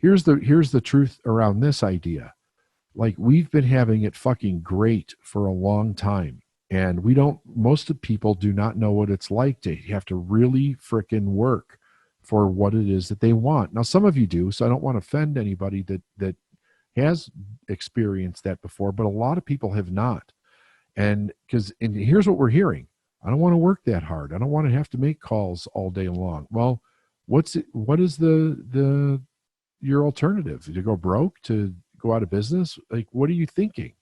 here's the truth around this idea. Like, we've been having it fucking great for a long time. And most of the people do not know what it's like to have to really frickin' work for what it is that they want. Now, some of you do, so I don't want to offend anybody that has experienced that before, but a lot of people have not. And here's what we're hearing. I don't want to work that hard. I don't want to have to make calls all day long. Well, what is your alternative? To go broke? To go out of business? Like, what are you thinking?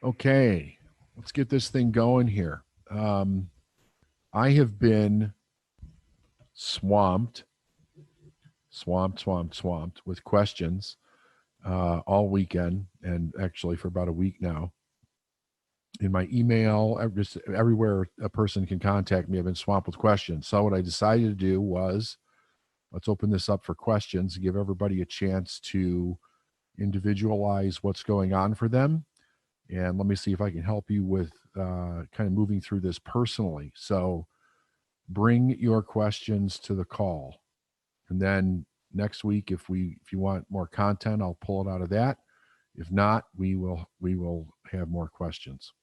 Okay, let's get this thing going here. I have been swamped with questions all weekend, and actually for about a week now. In my email, just everywhere a person can contact me, I've been swamped with questions. So what I decided to do was, let's open this up for questions and give everybody a chance to individualize what's going on for them. And let me see if I can help you with kind of moving through this personally. So bring your questions to the call. And then next week, if you want more content, I'll pull it out of that. If not, we will have more questions.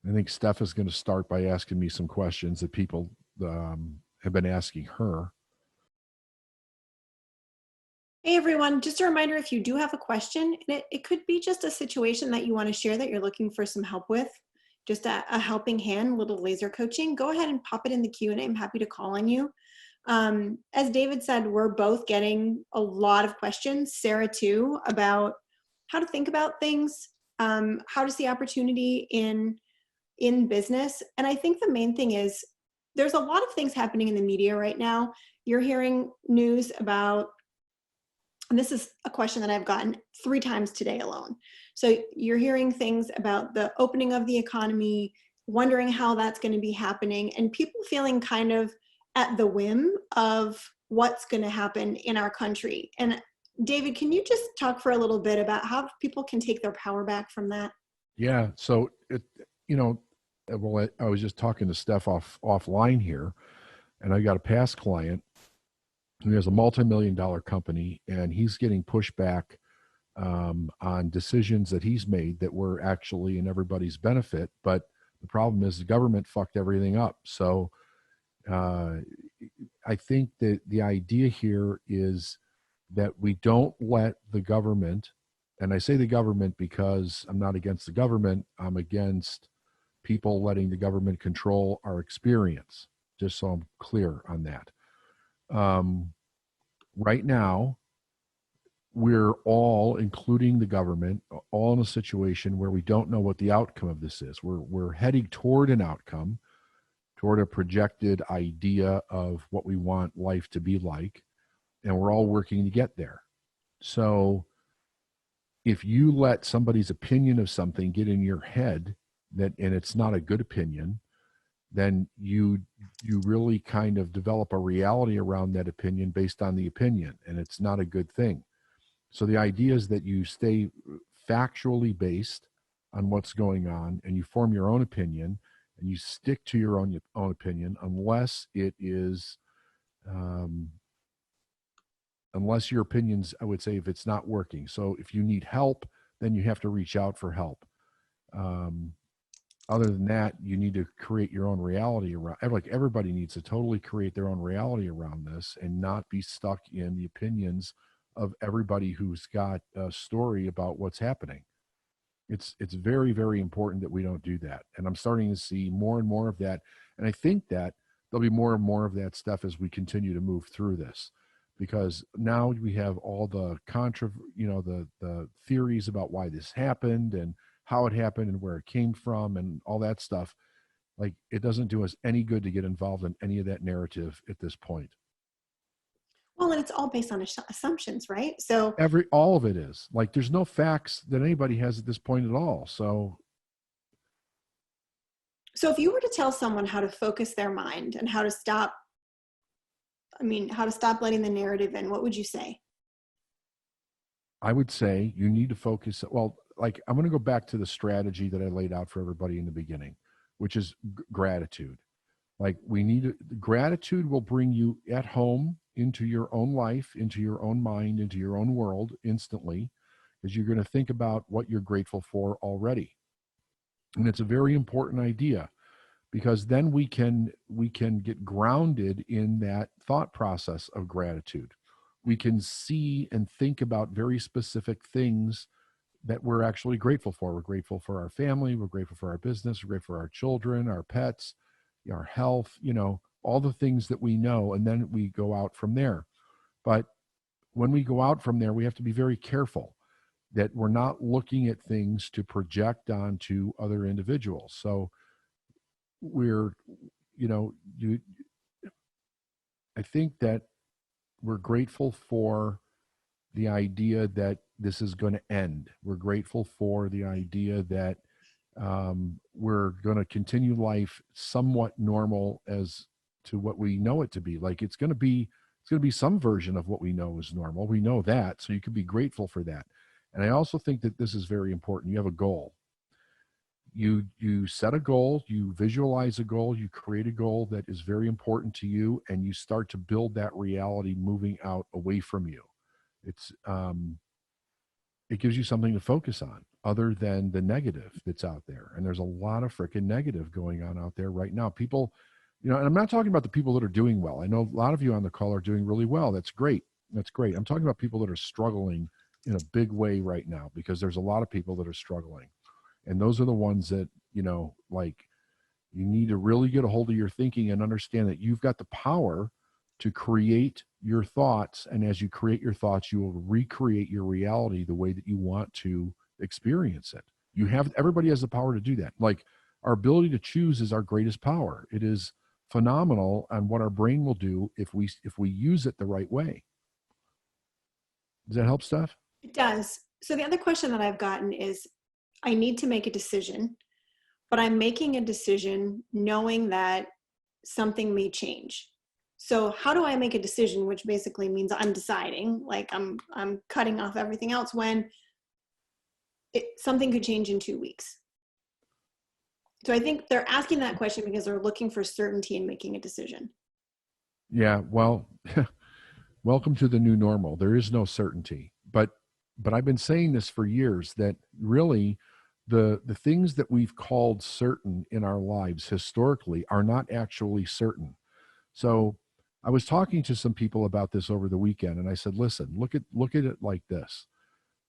I think Steph is going to start by asking me some questions that people have been asking her. Hey everyone, just a reminder, if you do have a question, and it could be just a situation that you want to share that you're looking for some help with, just a helping hand, little laser coaching, go ahead and pop it in the Q&A. I'm happy to call on you. As David said, we're both getting a lot of questions, Sarah too, about how to think about things, how to see opportunity in business. And I think the main thing is there's a lot of things happening in the media right now. You're hearing news about, and this is a question that I've gotten 3 times today alone. So you're hearing things about the opening of the economy, wondering how that's going to be happening, and people feeling kind of at the whim of what's going to happen in our country. And David, can you just talk for a little bit about how people can take their power back from that? Yeah. So, well, I was just talking to Steph offline here, and I got a past client who has a multi-million-dollar company, and he's getting pushback on decisions that he's made that were actually in everybody's benefit. But the problem is the government fucked everything up. So I think that the idea here is that we don't let the government, and I say the government because I'm not against the government, I'm against people letting the government control our experience, just so I'm clear on that. Right now, we're all, including the government, all in a situation where we don't know what the outcome of this is. We're heading toward an outcome, toward a projected idea of what we want life to be like, and we're all working to get there. So if you let somebody's opinion of something get in your head, and it's not a good opinion, then you really kind of develop a reality around that opinion based on the opinion, and it's not a good thing. So the idea is that you stay factually based on what's going on, and you form your own opinion, and you stick to your own opinion, unless it is, unless your opinions, I would say, if it's not working. So if you need help, then you have to reach out for help. Other than that, you need to create your own reality around. Like, everybody needs to totally create their own reality around this and not be stuck in the opinions of everybody who's got a story about what's happening. It's very, very important that we don't do that. And I'm starting to see more and more of that. And I think that there'll be more and more of that stuff as we continue to move through this, because now we have all the the theories about why this happened and how it happened and where it came from and all that stuff. Like, it doesn't do us any good to get involved in any of that narrative at this point. Well, and it's all based on assumptions, right? So All of it is. Like, there's no facts that anybody has at this point at all. So if you were to tell someone how to focus their mind and how to stop letting the narrative in, what would you say? I would say you need to focus. Well, like I'm going to go back to the strategy that I laid out for everybody in the beginning, which is gratitude. Like gratitude will bring you at home into your own life, into your own mind, into your own world instantly, because you're going to think about what you're grateful for already. And it's a very important idea because then we can get grounded in that thought process of gratitude. We can see and think about very specific things that we're actually grateful for. We're grateful for our family, we're grateful for our business, we're grateful for our children, our pets, our health, all the things that we know, and then we go out from there. But when we go out from there, we have to be very careful that we're not looking at things to project onto other individuals. So we're, you know, you I think that we're grateful for the idea that this is going to end. We're grateful for the idea that we're going to continue life somewhat normal as to what we know it to be. Like it's going to be some version of what we know is normal. We know that, so you can be grateful for that. And I also think that this is very important. You have a goal. You set a goal, you visualize a goal, you create a goal that is very important to you, and you start to build that reality moving out away from you. It's it gives you something to focus on other than the negative that's out there. And there's a lot of freaking negative going on out there right now. People, and I'm not talking about the people that are doing well. I know a lot of you on the call are doing really well. That's great. That's great. I'm talking about people that are struggling in a big way right now, because there's a lot of people that are struggling. And those are the ones that, like, you need to really get a hold of your thinking and understand that you've got the power to create your thoughts. And as you create your thoughts, you will recreate your reality the way that you want to experience it. Everybody has the power to do that. Like, our ability to choose is our greatest power. It is phenomenal on what our brain will do if we use it the right way. Does that help, Steph? It does. So the other question that I've gotten is, I need to make a decision, but I'm making a decision knowing that something may change. So how do I make a decision, which basically means I'm deciding, like I'm cutting off everything else, when something could change in 2 weeks? So I think they're asking that question because they're looking for certainty in making a decision. Yeah, well, welcome to the new normal. There is no certainty. But I've been saying this for years, that really the things that we've called certain in our lives historically are not actually certain. So I was talking to some people about this over the weekend, and I said, listen, look at it like this.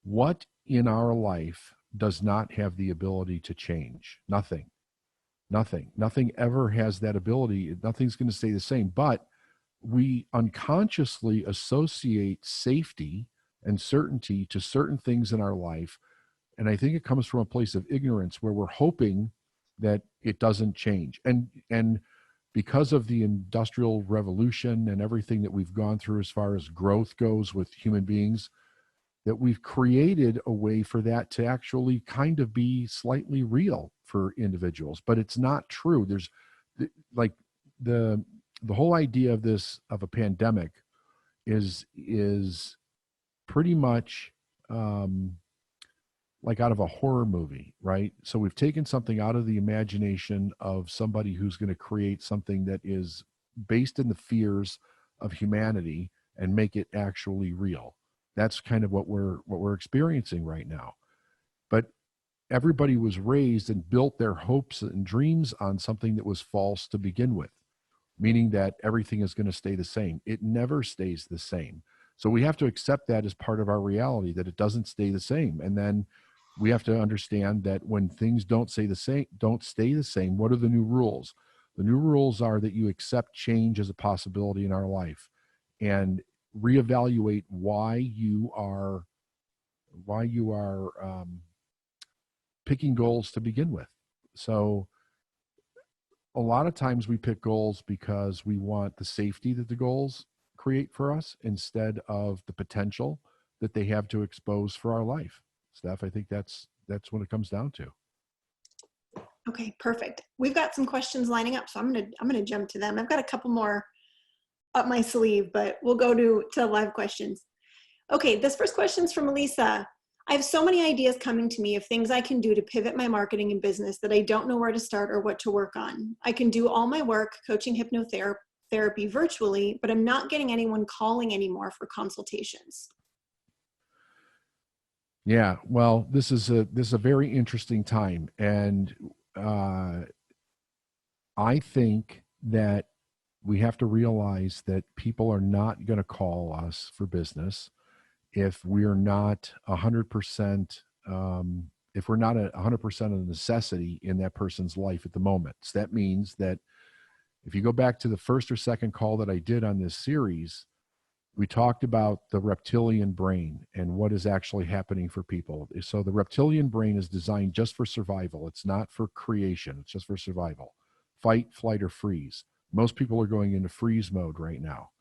What in our life does not have the ability to change? Nothing ever has that ability. Nothing's going to stay the same. But we unconsciously associate safety and certainty to certain things in our life. And I think it comes from a place of ignorance, where we're hoping that it doesn't change. And because of the Industrial Revolution and everything that we've gone through as far as growth goes with human beings, that we've created a way for that to actually kind of be slightly real for individuals. But it's not true. There's like the whole idea of a pandemic is pretty much like out of a horror movie, right? So we've taken something out of the imagination of somebody who's going to create something that is based in the fears of humanity and make it actually real. That's kind of what we're experiencing right now. But everybody was raised and built their hopes and dreams on something that was false to begin with, meaning that everything is going to stay the same. It never stays the same. So we have to accept that as part of our reality, that it doesn't stay the same. And then we have to understand that when things don't stay the same, what are the new rules? The new rules are that you accept change as a possibility in our life, and reevaluate why you are picking goals to begin with. So a lot of times we pick goals because we want the safety that the goals create for us, instead of the potential that they have to expose for our life. Steph, I think that's what it comes down to. Okay, perfect. We've got some questions lining up, so I'm gonna jump to them. I've got a couple more up my sleeve, but we'll go to live questions. Okay, this first question is from Elisa. I have so many ideas coming to me of things I can do to pivot my marketing and business that I don't know where to start or what to work on. I can do all my work, coaching, hypnotherapy virtually, but I'm not getting anyone calling anymore for consultations. Yeah, well, this is a very interesting time, and I think that we have to realize that people are not going to call us for business if we're not 100%, if we're not 100% of the necessity in that person's life at the moment. So that means that if you go back to the first or second call that I did on this series, we talked about the reptilian brain and what is actually happening for people. So the reptilian brain is designed just for survival. It's not for creation. It's just for survival. Fight, flight, or freeze. Most people are going into freeze mode right now.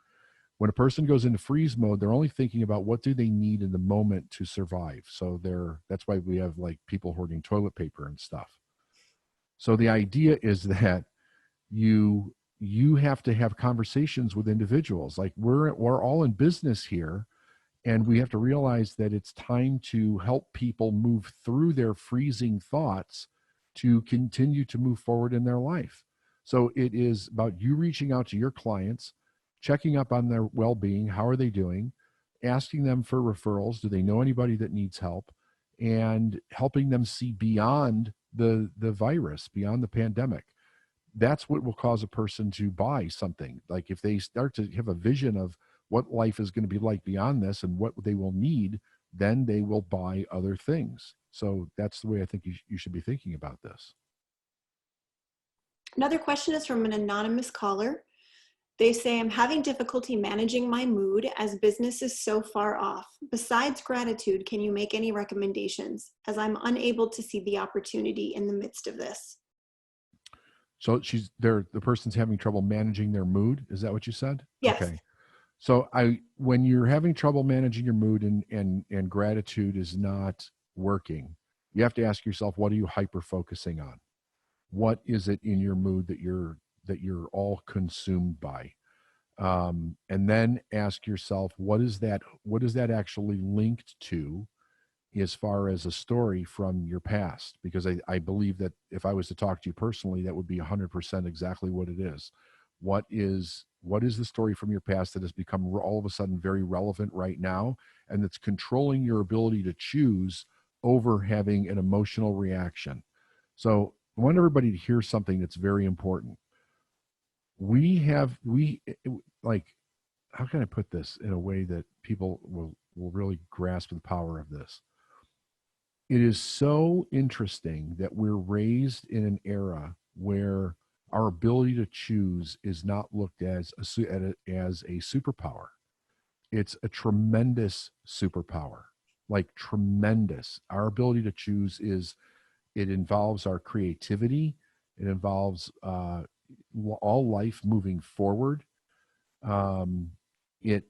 When a person goes into freeze mode, they're only thinking about what do they need in the moment to survive. So that's why we have like people hoarding toilet paper and stuff. So the idea is that you have to have conversations with individuals. Like we're all in business here, and we have to realize that it's time to help people move through their freezing thoughts to continue to move forward in their life. So it is about you reaching out to your clients, checking up on their well-being. How are they doing? Asking them for referrals. Do they know anybody that needs help? And helping them see beyond the virus, beyond the pandemic. That's what will cause a person to buy something. Like if they start to have a vision of what life is going to be like beyond this and what they will need, then they will buy other things. So that's the way I think you should be thinking about this. Another question is from an anonymous caller. They say, I'm having difficulty managing my mood as business is so far off. Besides gratitude, can you make any recommendations as I'm unable to see the opportunity in the midst of this? So the person's having trouble managing their mood. Is that what you said? Yes. Okay. So when you're having trouble managing your mood and gratitude is not working, you have to ask yourself, what are you hyper focusing on? What is it in your mood that you're all consumed by? And then ask yourself, what is that actually linked to as far as a story from your past? Because I believe that if I was to talk to you personally, that would be 100% exactly what it is. What is the story from your past that has become all of a sudden very relevant right now, and that's controlling your ability to choose over having an emotional reaction? So I want everybody to hear something that's very important. We like, how can I put this in a way that people will really grasp the power of this? It is so interesting that we're raised in an era where our ability to choose is not looked as as a superpower. It's a tremendous superpower, like tremendous. Our ability to choose it involves our creativity. It involves all life moving forward. Um, it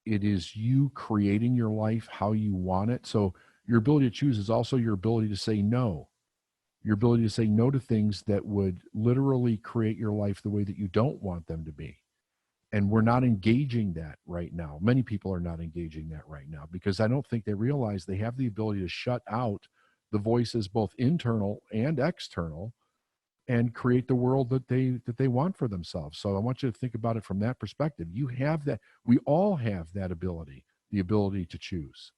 it is you creating your life how you want it. So your ability to choose is also your ability to say no. Your ability to say no to things that would literally create your life the way that you don't want them to be. And we're not engaging that right now. Many people are not engaging that right now because I don't think they realize they have the ability to shut out the voices, both internal and external, and create the world that they want for themselves. So I want you to think about it from that perspective. You have that. We all have that ability, the ability to choose.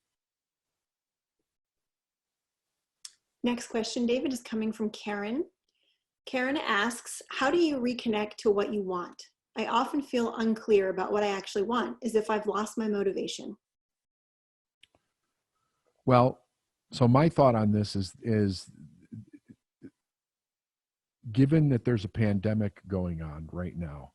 Next question, David, is coming from Karen. Karen asks, how do you reconnect to what you want? I often feel unclear about what I actually want, as if I've lost my motivation. Well, so my thought on this is given that there's a pandemic going on right now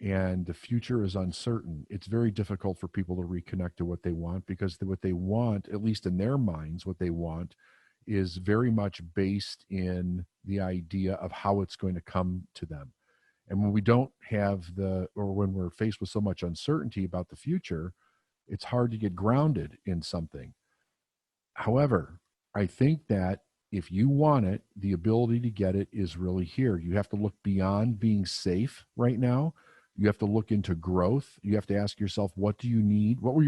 and the future is uncertain, it's very difficult for people to reconnect to what they want, because what they want, at least in their minds, what they want is very much based in the idea of how it's going to come to them. And when we don't have or when we're faced with so much uncertainty about the future, it's hard to get grounded in something. However, I think that if you want it, the ability to get it is really here. You have to look beyond being safe right now. You have to look into growth. You have to ask yourself, what do you need? What were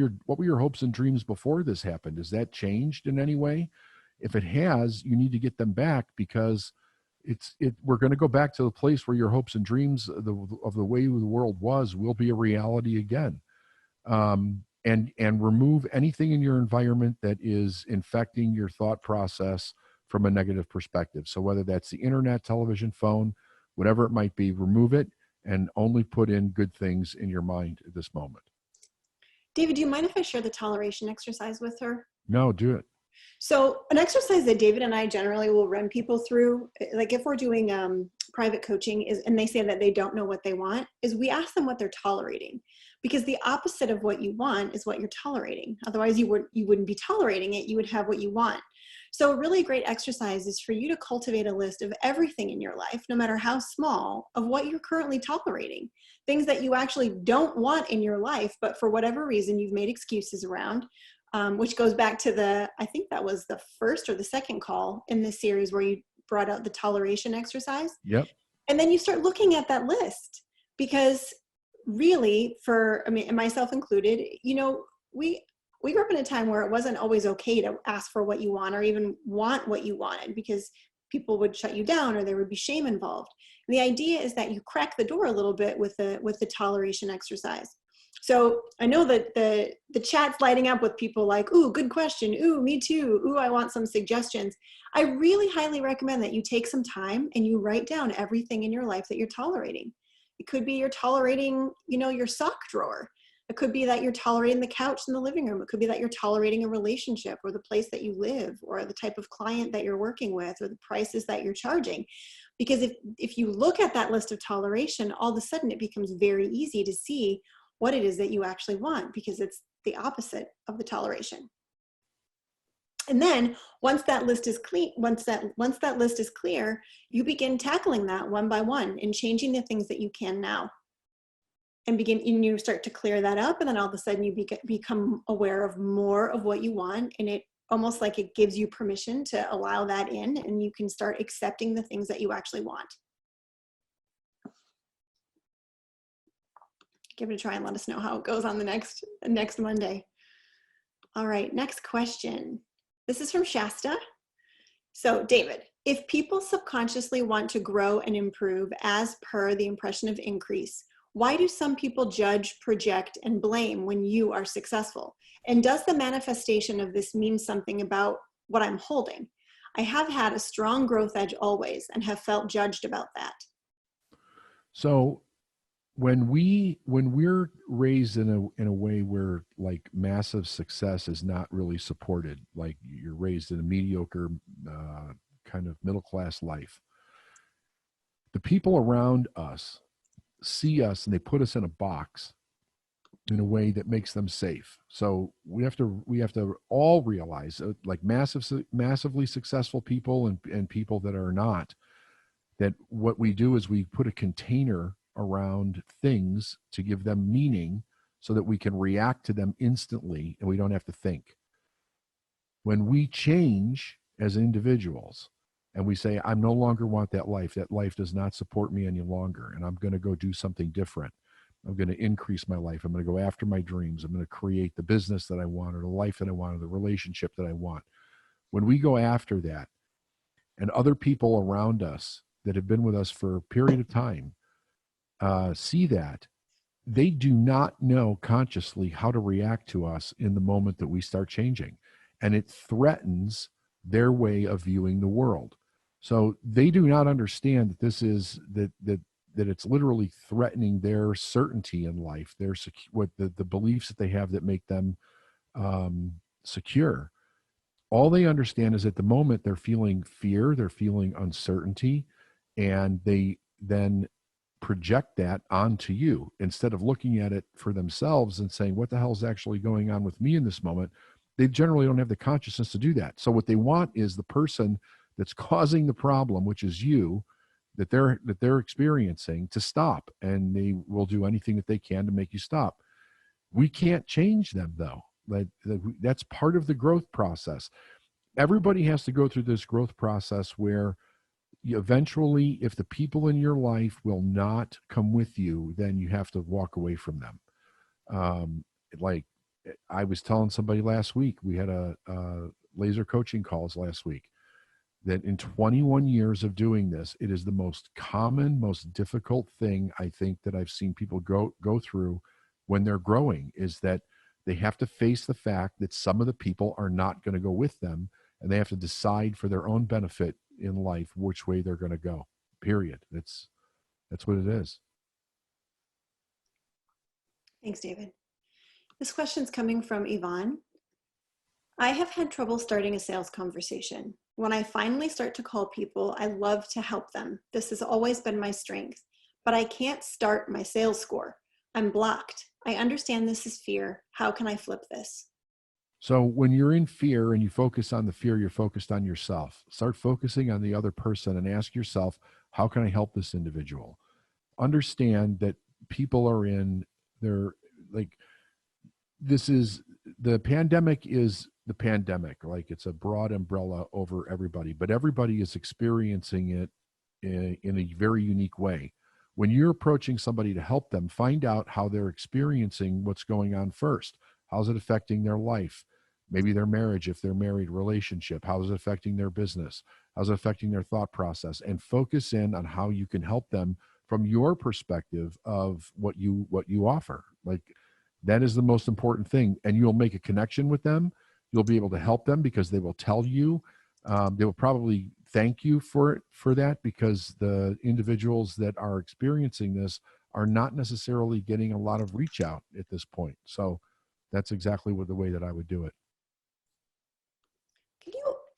your hopes and dreams before this happened? Has that changed in any way? If it has, you need to get them back, because we're going to go back to the place where your hopes and dreams of the way the world was will be a reality again. And remove anything in your environment that is infecting your thought process from a negative perspective. So whether that's the internet, television, phone, whatever it might be, remove it and only put in good things in your mind at this moment. David, do you mind if I share the toleration exercise with her? No, do it. So an exercise that David and I generally will run people through, like if we're doing private coaching, and they say that they don't know what they want, is we ask them what they're tolerating, because the opposite of what you want is what you're tolerating. Otherwise you wouldn't be tolerating it. You would have what you want. So a really great exercise is for you to cultivate a list of everything in your life, no matter how small, of what you're currently tolerating. Things that you actually don't want in your life, but for whatever reason you've made excuses around. Which goes back to I think that was the first or the second call in this series where you brought out the toleration exercise. Yep. And then you start looking at that list, because really, and myself included, we grew up in a time where it wasn't always okay to ask for what you want or even want what you wanted, because people would shut you down or there would be shame involved. And the idea is that you crack the door a little bit with the toleration exercise. So I know that the chat's lighting up with people like, ooh, good question. Ooh, me too. Ooh, I want some suggestions. I really highly recommend that you take some time and you write down everything in your life that you're tolerating. It could be you're tolerating, your sock drawer. It could be that you're tolerating the couch in the living room. It could be that you're tolerating a relationship or the place that you live or the type of client that you're working with or the prices that you're charging. Because if you look at that list of toleration, all of a sudden it becomes very easy to see what it is that you actually want, because it's the opposite of the toleration. And then once that list is clean, once that list is clear, you begin tackling that one by one and changing the things that you can now. And you start to clear that up, and then all of a sudden you become aware of more of what you want, and it almost like it gives you permission to allow that in, and you can start accepting the things that you actually want. Give it a try and let us know how it goes on the next Monday. All right, next question. This is from Shasta. So David, if people subconsciously want to grow and improve as per the impression of increase, why do some people judge, project, and blame when you are successful? And does the manifestation of this mean something about what I'm holding? I have had a strong growth edge always and have felt judged about that. So when we're raised in a way where like massive success is not really supported, like you're raised in a mediocre kind of middle class life, the people around us see us and they put us in a box in a way that makes them safe. So we have to all realize like massively successful people and people that are not, that what we do is we put a container around things to give them meaning so that we can react to them instantly and we don't have to think. When we change as individuals and we say, I no longer want that life does not support me any longer, and I'm going to go do something different. I'm going to increase my life. I'm going to go after my dreams. I'm going to create the business that I want or the life that I want or the relationship that I want. When we go after that and other people around us that have been with us for a period of time see that, they do not know consciously how to react to us in the moment that we start changing. And it threatens their way of viewing the world. So they do not understand that this is that it's literally threatening their certainty in life, the beliefs that they have that make them secure. All they understand is at the moment they're feeling fear, they're feeling uncertainty, and they then project that onto you instead of looking at it for themselves and saying, what the hell is actually going on with me in this moment? They generally don't have the consciousness to do that. So what they want is the person that's causing the problem, which is you, that they're experiencing, to stop, and they will do anything that they can to make you stop. We can't change them though. That's part of the growth process. Everybody has to go through this growth process where eventually, if the people in your life will not come with you, then you have to walk away from them. Like I was telling somebody last week, we had a laser coaching calls last week, that in 21 years of doing this, it is the most common, most difficult thing I think that I've seen people go through when they're growing, is that they have to face the fact that some of the people are not going to go with them, and they have to decide for their own benefit in life which way they're going to go. Period. That's what it is. Thanks, David. This question's coming from Yvonne. I have had trouble starting a sales conversation. When I finally start to call people, I love to help them. This has always been my strength, but I can't start my sales score. I'm blocked. I understand this is fear. How can I flip this? So when you're in fear and you focus on the fear, you're focused on yourself. Start focusing on the other person and ask yourself, how can I help this individual? Understand that people are in their, like, this is, the pandemic is the pandemic. Like, it's a broad umbrella over everybody, but everybody is experiencing it in a very unique way. When you're approaching somebody to help them, find out how they're experiencing what's going on first. How's it affecting their life? Maybe their marriage, if they're married, relationship. How is it affecting their business? How's it affecting their thought process? And focus in on how you can help them from your perspective of what you offer. Like, that is the most important thing. And you'll make a connection with them. You'll be able to help them because they will tell you. They will probably thank you for that, because the individuals that are experiencing this are not necessarily getting a lot of reach out at this point. So that's exactly what the way that I would do it.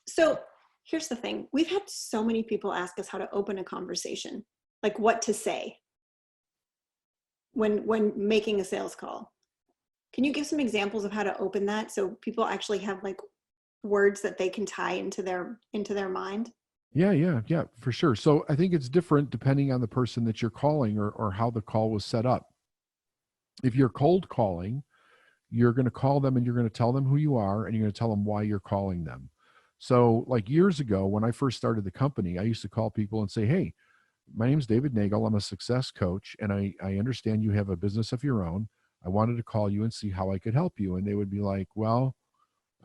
So here's the thing. We've had so many people ask us how to open a conversation, like what to say when making a sales call. Can you give some examples of how to open that so people actually have like words that they can tie into their mind? Yeah, for sure. So I think it's different depending on the person that you're calling, or how the call was set up. If you're cold calling, you're going to call them and you're going to tell them who you are, and you're going to tell them why you're calling them. So like years ago, when I first started the company, I used to call people and say, hey, my name's David Nagel. I'm a success coach, and I understand you have a business of your own. I wanted to call you and see how I could help you. And they would be like, well,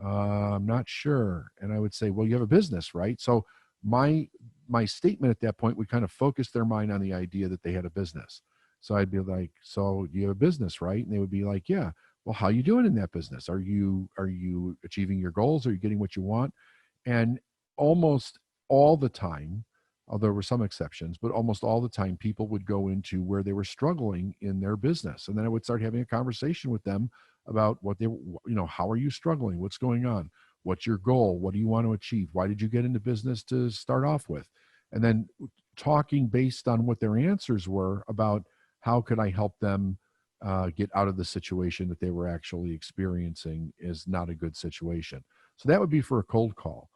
I'm not sure. And I would say, well, you have a business, right? So my statement at that point would kind of focus their mind on the idea that they had a business. So I'd be like, so you have a business, right? And they would be like, yeah. Well, how are you doing in that business? Are you achieving your goals? Are you getting what you want? And almost all the time, although there were some exceptions, but almost all the time, people would go into where they were struggling in their business. And then I would start having a conversation with them about what they, how are you struggling? What's going on? What's your goal? What do you want to achieve? Why did you get into business to start off with? And then talking based on what their answers were about how could I help them get out of the situation that they were actually experiencing is not a good situation. So that would be for a cold call.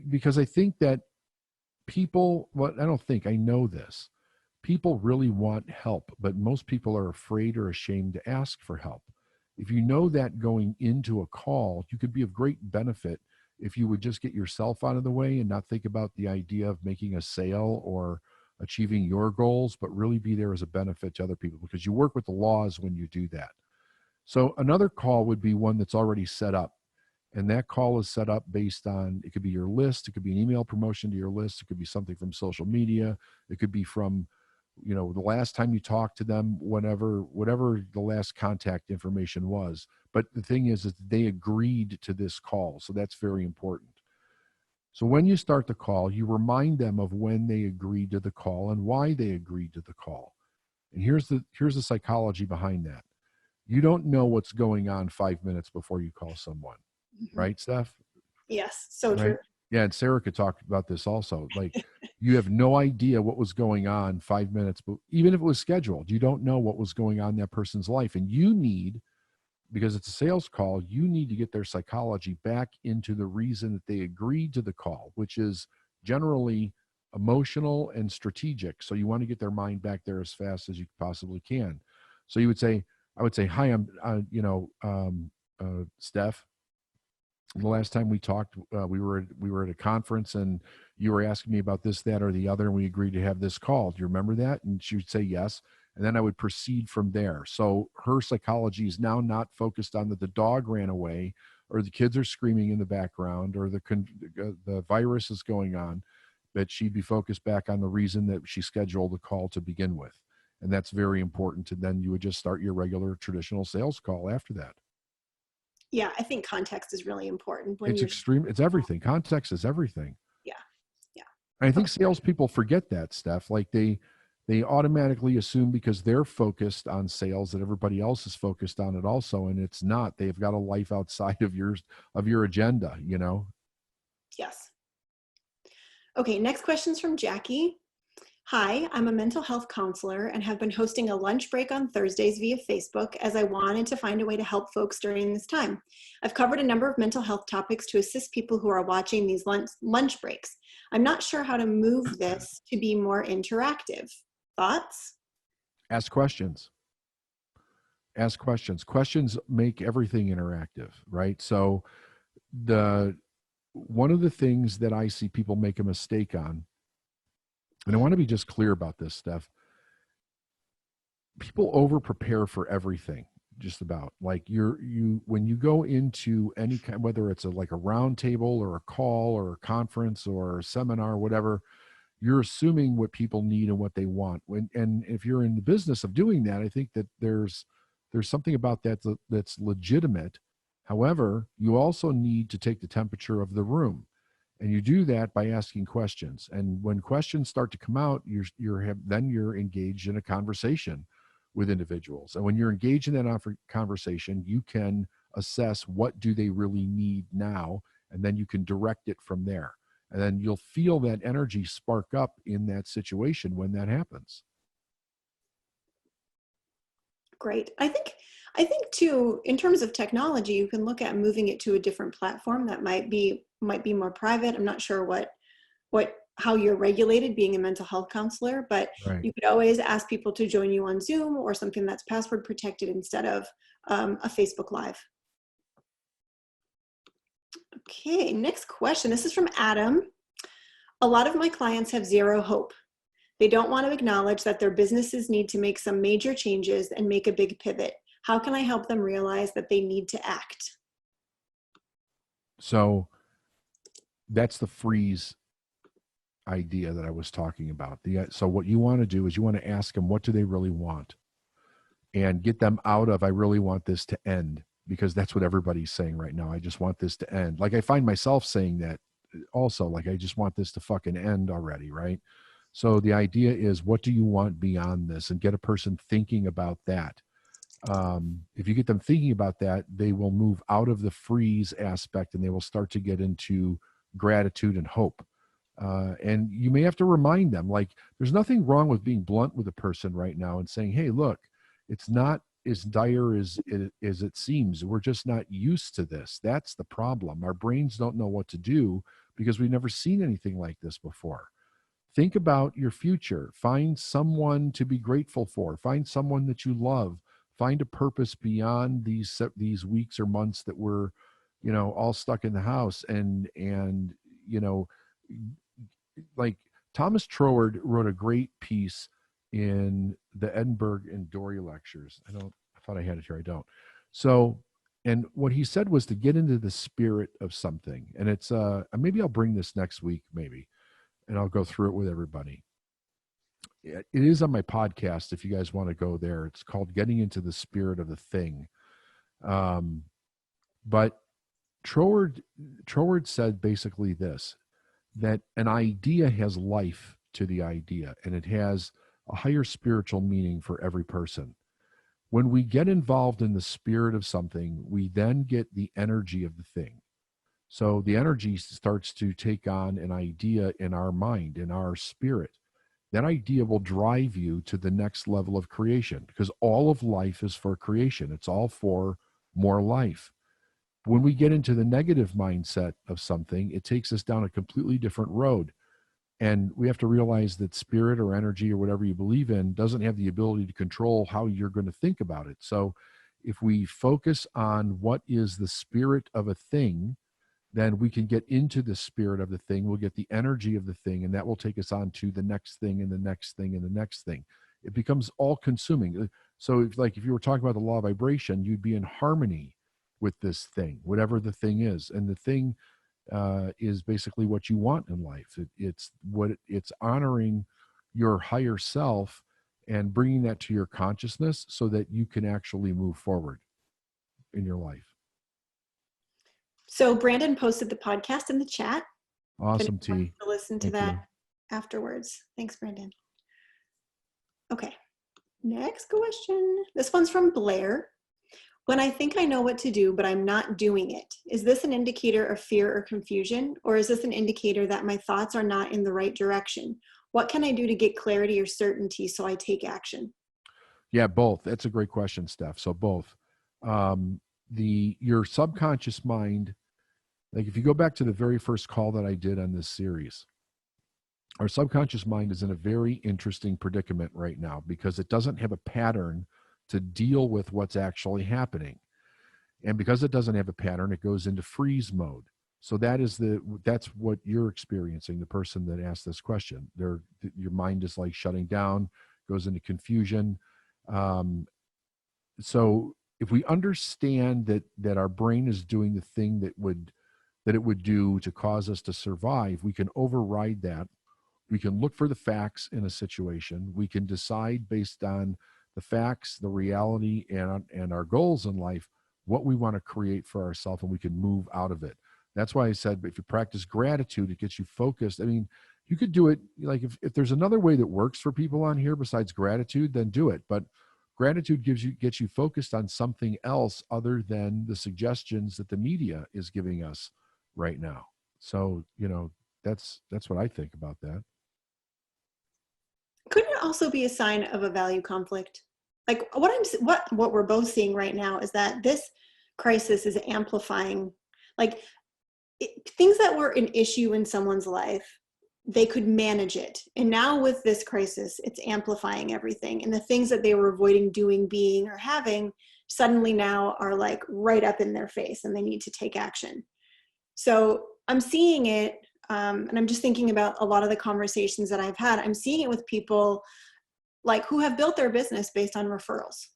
Because I think that people, well, I don't think, I know this. People really want help, but most people are afraid or ashamed to ask for help. If you know that going into a call, you could be of great benefit if you would just get yourself out of the way and not think about the idea of making a sale or achieving your goals, but really be there as a benefit to other people, because you work with the laws when you do that. So another call would be one that's already set up. And that call is set up based on, it could be your list, it could be an email promotion to your list, it could be something from social media, it could be from, the last time you talked to them, whatever the last contact information was. But the thing is they agreed to this call. So that's very important. So when you start the call, you remind them of when they agreed to the call and why they agreed to the call. And here's the psychology behind that. You don't know what's going on 5 minutes before you call someone. Mm-hmm. Right, Steph? Yes, so right? true. Yeah, and Sarah could talk about this also. Like, you have no idea what was going on 5 minutes, but even if it was scheduled, you don't know what was going on in that person's life. And you need, because it's a sales call, you need to get their psychology back into the reason that they agreed to the call, which is generally emotional and strategic. So you want to get their mind back there as fast as you possibly can. So I would say, hi, I'm, Steph. The last time we talked, we were at a conference, and you were asking me about this, that, or the other, and we agreed to have this call. Do you remember that? And she would say yes. And then I would proceed from there. So her psychology is now not focused on that the dog ran away or the kids are screaming in the background or the virus is going on, but she'd be focused back on the reason that she scheduled the call to begin with. And that's very important. And then you would just start your regular traditional sales call after that. Yeah, I think context is really important when It's you're. extreme. It's everything. Context is everything. Yeah, yeah. I think Okay. salespeople forget that, Steph. Like they automatically assume because they're focused on sales that everybody else is focused on it also, and it's not. They've got a life outside of your agenda, you know. Yes. Okay, next question's from Jackie. Hi, I'm a mental health counselor and have been hosting a lunch break on Thursdays via Facebook as I wanted to find a way to help folks during this time. I've covered a number of mental health topics to assist people who are watching these lunch breaks. I'm not sure how to move this to be more interactive. Thoughts? Ask questions. Ask questions. Questions make everything interactive, right? So the one of the things that I see people make a mistake on, and I want to be just clear about this, Steph. People over prepare for everything, just about. Like you when you go into any kind, whether it's like a round table or a call or a conference or a seminar, whatever, you're assuming what people need and what they want. And if you're in the business of doing that, I think that there's something about that that's legitimate. However, you also need to take the temperature of the room. And you do that by asking questions. And when questions start to come out, then you're engaged in a conversation with individuals. And when you're engaged in that conversation, you can assess what do they really need now, and then you can direct it from there. And then you'll feel that energy spark up in that situation when that happens. Great. I think too, in terms of technology, you can look at moving it to a different platform that might be more private. I'm not sure how you're regulated being a mental health counselor, but Right. you could always ask people to join you on Zoom or something that's password protected instead of a Facebook Live. Okay, next question. This is from Adam. A lot of my clients have zero hope. They don't want to acknowledge that their businesses need to make some major changes and make a big pivot. How can I help them realize that they need to act? So that's the freeze idea that I was talking about. So what you want to do is you want to ask them, what do they really want? And get them out of, I really want this to end, because that's what everybody's saying right now. I just want this to end. Like I find myself saying that also, like, I just want this to fucking end already, right? So the idea is, what do you want beyond this? And get a person thinking about that. If you get them thinking about that, they will move out of the freeze aspect and they will start to get into gratitude and hope. And you may have to remind them, like, there's nothing wrong with being blunt with a person right now and saying, hey, look, it's not as dire as it seems. We're just not used to this. That's the problem. Our brains don't know what to do because we've never seen anything like this before. Think about your future. Find someone to be grateful for. Find someone that you love. Find a purpose beyond these weeks or months that we're, all stuck in the house. And you know, like Thomas Troward wrote a great piece in the Edinburgh and Dory lectures. I thought I had it here. I don't. So, and what he said was to get into the spirit of something. And it's, maybe I'll bring this next week, maybe, and I'll go through it with everybody. It is on my podcast. If you guys want to go there, it's called Getting into the Spirit of the Thing. But Troward said basically this, that an idea has life to the idea, and it has a higher spiritual meaning for every person. When we get involved in the spirit of something, we then get the energy of the thing. So the energy starts to take on an idea in our mind, in our spirit. That idea will drive you to the next level of creation, because all of life is for creation. It's all for more life. When we get into the negative mindset of something, it takes us down a completely different road. And we have to realize that spirit or energy or whatever you believe in doesn't have the ability to control how you're going to think about it. So if we focus on what is the spirit of a thing, then we can get into the spirit of the thing. We'll get the energy of the thing, and that will take us on to the next thing and the next thing and the next thing. It becomes all consuming. So if you were talking about the law of vibration, you'd be in harmony with this thing, whatever the thing is. And the thing is basically what you want in life. It's honoring your higher self and bringing that to your consciousness so that you can actually move forward in your life. So Brandon posted the podcast in the chat. Awesome, T. To listen to Thank that you. afterwards. Thanks, Brandon. Okay, next question. This one's from Blair. When I think I know what to do, but I'm not doing it, is this an indicator of fear or confusion? Or is this an indicator that my thoughts are not in the right direction? What can I do to get clarity or certainty so I take action? Yeah, both. That's a great question, Steph. So both. Your subconscious mind, like if you go back to the very first call that I did on this series, our subconscious mind is in a very interesting predicament right now because it doesn't have a pattern to deal with what's actually happening. And because it doesn't have a pattern, it goes into freeze mode. So that's what you're experiencing, the person that asked this question. Your mind is like shutting down, goes into confusion. So if we understand that our brain is doing the thing that it would do to cause us to survive, we can override that. We can look for the facts in a situation. We can decide based on the facts, the reality, and our goals in life, what we want to create for ourselves, and we can move out of it. That's why I said, if you practice gratitude, it gets you focused. I mean, you could do it, like if there's another way that works for people on here besides gratitude, then do it. But gratitude gets you focused on something else other than the suggestions that the media is giving us right now. So, that's what I think about that. Couldn't it also be a sign of a value conflict? Like what we're both seeing right now is that this crisis is amplifying, like things that were an issue in someone's life, they could manage it. And now with this crisis, it's amplifying everything. And the things that they were avoiding doing, being, or having suddenly now are like right up in their face and they need to take action. So I'm seeing it, and I'm just thinking about a lot of the conversations that I've had. I'm seeing it with people like who have built their business based on referrals,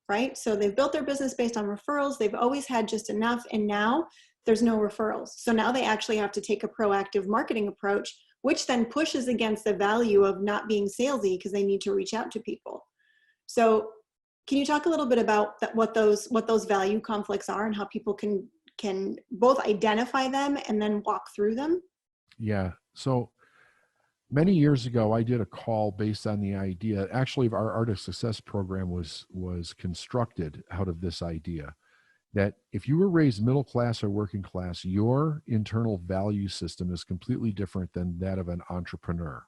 right? So they've built their business based on referrals. They've always had just enough, and now there's no referrals. So now they actually have to take a proactive marketing approach, which then pushes against the value of not being salesy because they need to reach out to people. So can you talk a little bit about what those value conflicts are and how people can both identify them and then walk through them? Yeah. So many years ago, I did a call based on the idea. Actually, our Art of Success program was constructed out of this idea that if you were raised middle class or working class, your internal value system is completely different than that of an entrepreneur.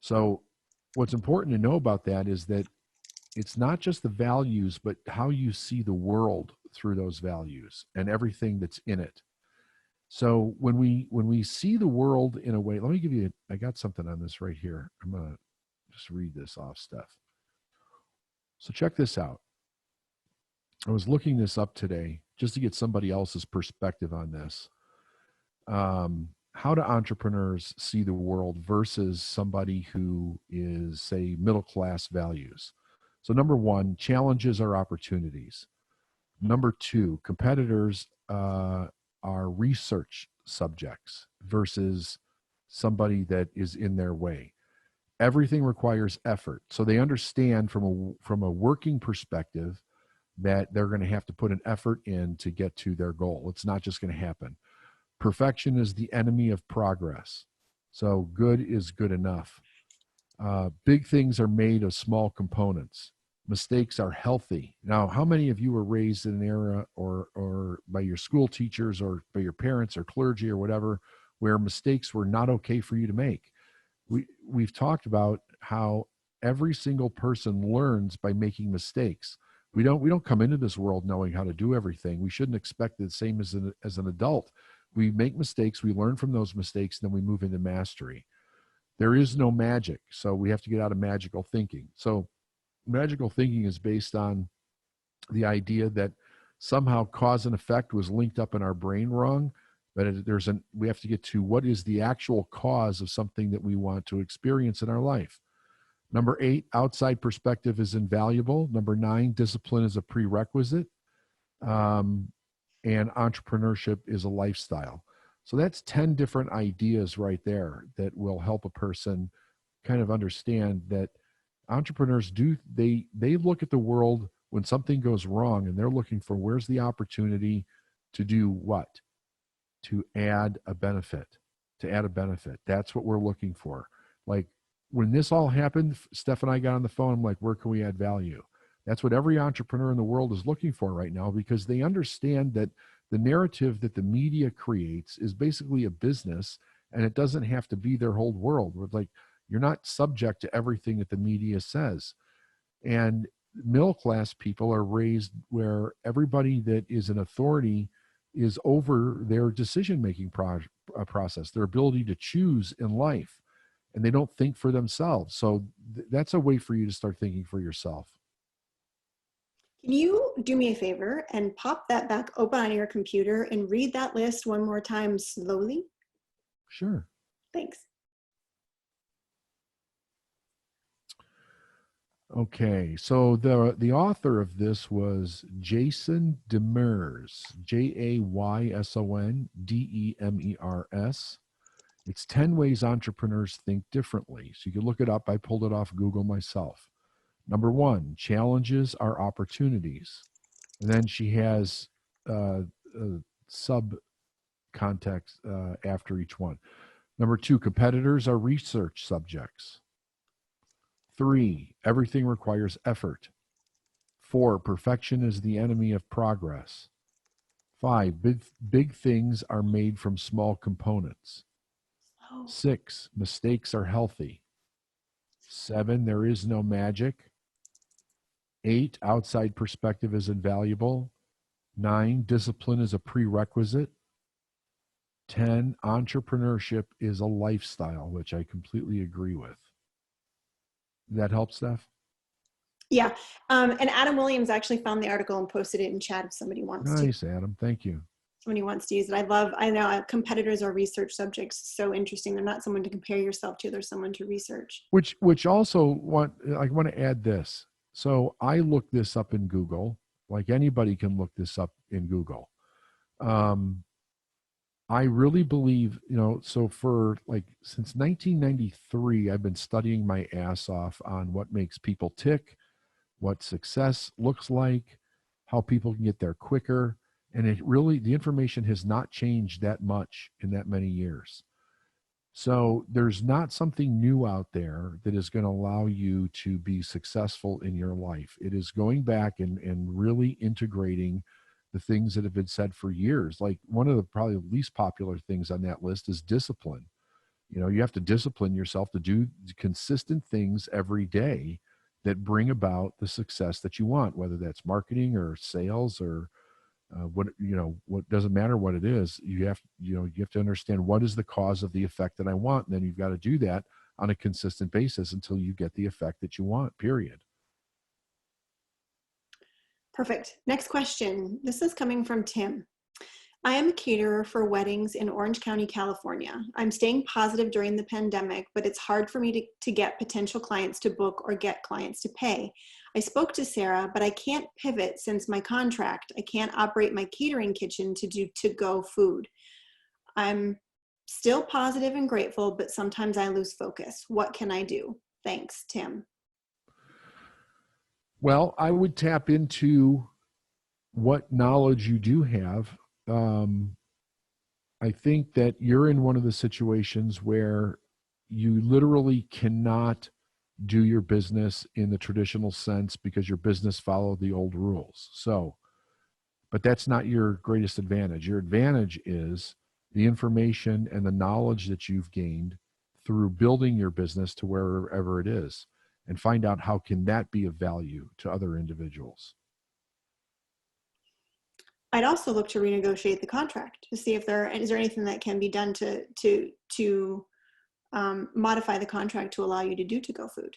So what's important to know about that is that it's not just the values, but how you see the world through those values and everything that's in it. So when we see the world in a way, let me give you, I got something on this right here. I'm going to just read this off, Steph. So check this out. I was looking this up today just to get somebody else's perspective on this. How do entrepreneurs see the world versus somebody who is, say, middle class values? So number one, challenges are opportunities. Number two, competitors are research subjects versus somebody that is in their way. Everything requires effort. So they understand from a working perspective that they're going to have to put an effort in to get to their goal. It's not just going to happen. Perfection is the enemy of progress. So good is good enough. Big things are made of small components. Mistakes are healthy. Now, how many of you were raised in an era or by your school teachers or by your parents or clergy or whatever, where mistakes were not okay for you to make? We've talked about how every single person learns by making mistakes. We don't come into this world knowing how to do everything. We shouldn't expect the same as an adult. We make mistakes, we learn from those mistakes, and then we move into mastery. There is no magic, so we have to get out of magical thinking. So magical thinking is based on the idea that somehow cause and effect was linked up in our brain wrong. But we have to get to what is the actual cause of something that we want to experience in our life. Number 8, outside perspective is invaluable. Number 9, discipline is a prerequisite. And entrepreneurship is a lifestyle. So that's 10 different ideas right there that will help a person kind of understand that entrepreneurs they look at the world when something goes wrong, and they're looking for where's the opportunity to do what? To add a benefit. That's what we're looking for. Like when this all happened, Steph and I got on the phone. I'm like, where can we add value? That's what every entrepreneur in the world is looking for right now, because they understand that the narrative that the media creates is basically a business, and it doesn't have to be their whole world. We're like, you're not subject to everything that the media says. And middle class people are raised where everybody that is an authority is over their decision-making process, their ability to choose in life, and they don't think for themselves. So that's a way for you to start thinking for yourself. Can you do me a favor and pop that back open on your computer and read that list one more time slowly? Sure. Thanks. Okay, so the author of this was Jason Demers, JaysonDemers. It's 10 ways entrepreneurs think differently. So you can look it up. I pulled it off Google myself. Number 1, challenges are opportunities. And then she has sub context after each one. Number 2, competitors are research subjects. 3, everything requires effort. 4, perfection is the enemy of progress. 5, big things are made from small components. 6, mistakes are healthy. 7, there is no magic. 8, outside perspective is invaluable. 9, discipline is a prerequisite. 10, entrepreneurship is a lifestyle, which I completely agree with. That helps, Steph? Yeah. And Adam Williams actually found the article and posted it in chat if somebody wants to. Nice, Adam. Thank you. Somebody wants to use it. I know competitors are research subjects. So interesting. They're not someone to compare yourself to. They're someone to research. Which also I want to add this. So I looked this up in Google, like anybody can look this up in Google. I really believe, so for since 1993, I've been studying my ass off on what makes people tick, what success looks like, how people can get there quicker. And the information has not changed that much in that many years. So there's not something new out there that is going to allow you to be successful in your life. It is going back and really integrating the things that have been said for years. Like one of the probably least popular things on that list is discipline. You have to discipline yourself to do consistent things every day that bring about the success that you want, whether that's marketing or sales or what doesn't matter what it is. You have to understand what is the cause of the effect that I want. And then you've got to do that on a consistent basis until you get the effect that you want, period. Perfect. Next question. This is coming from Tim. I am a caterer for weddings in Orange County, California. I'm staying positive during the pandemic, but it's hard for me to get potential clients to book or get clients to pay. I spoke to Sarah, but I can't pivot since my contract. I can't operate my catering kitchen to do to-go food. I'm still positive and grateful, but sometimes I lose focus. What can I do? Thanks, Tim. Well, I would tap into what knowledge you do have. I think that you're in one of the situations where you literally cannot do your business in the traditional sense because your business followed the old rules. So, but that's not your greatest advantage. Your advantage is the information and the knowledge that you've gained through building your business to wherever it is, and find out how can that be of value to other individuals. I'd also look to renegotiate the contract to see if is there anything that can be done to modify the contract to allow you to do to-go food.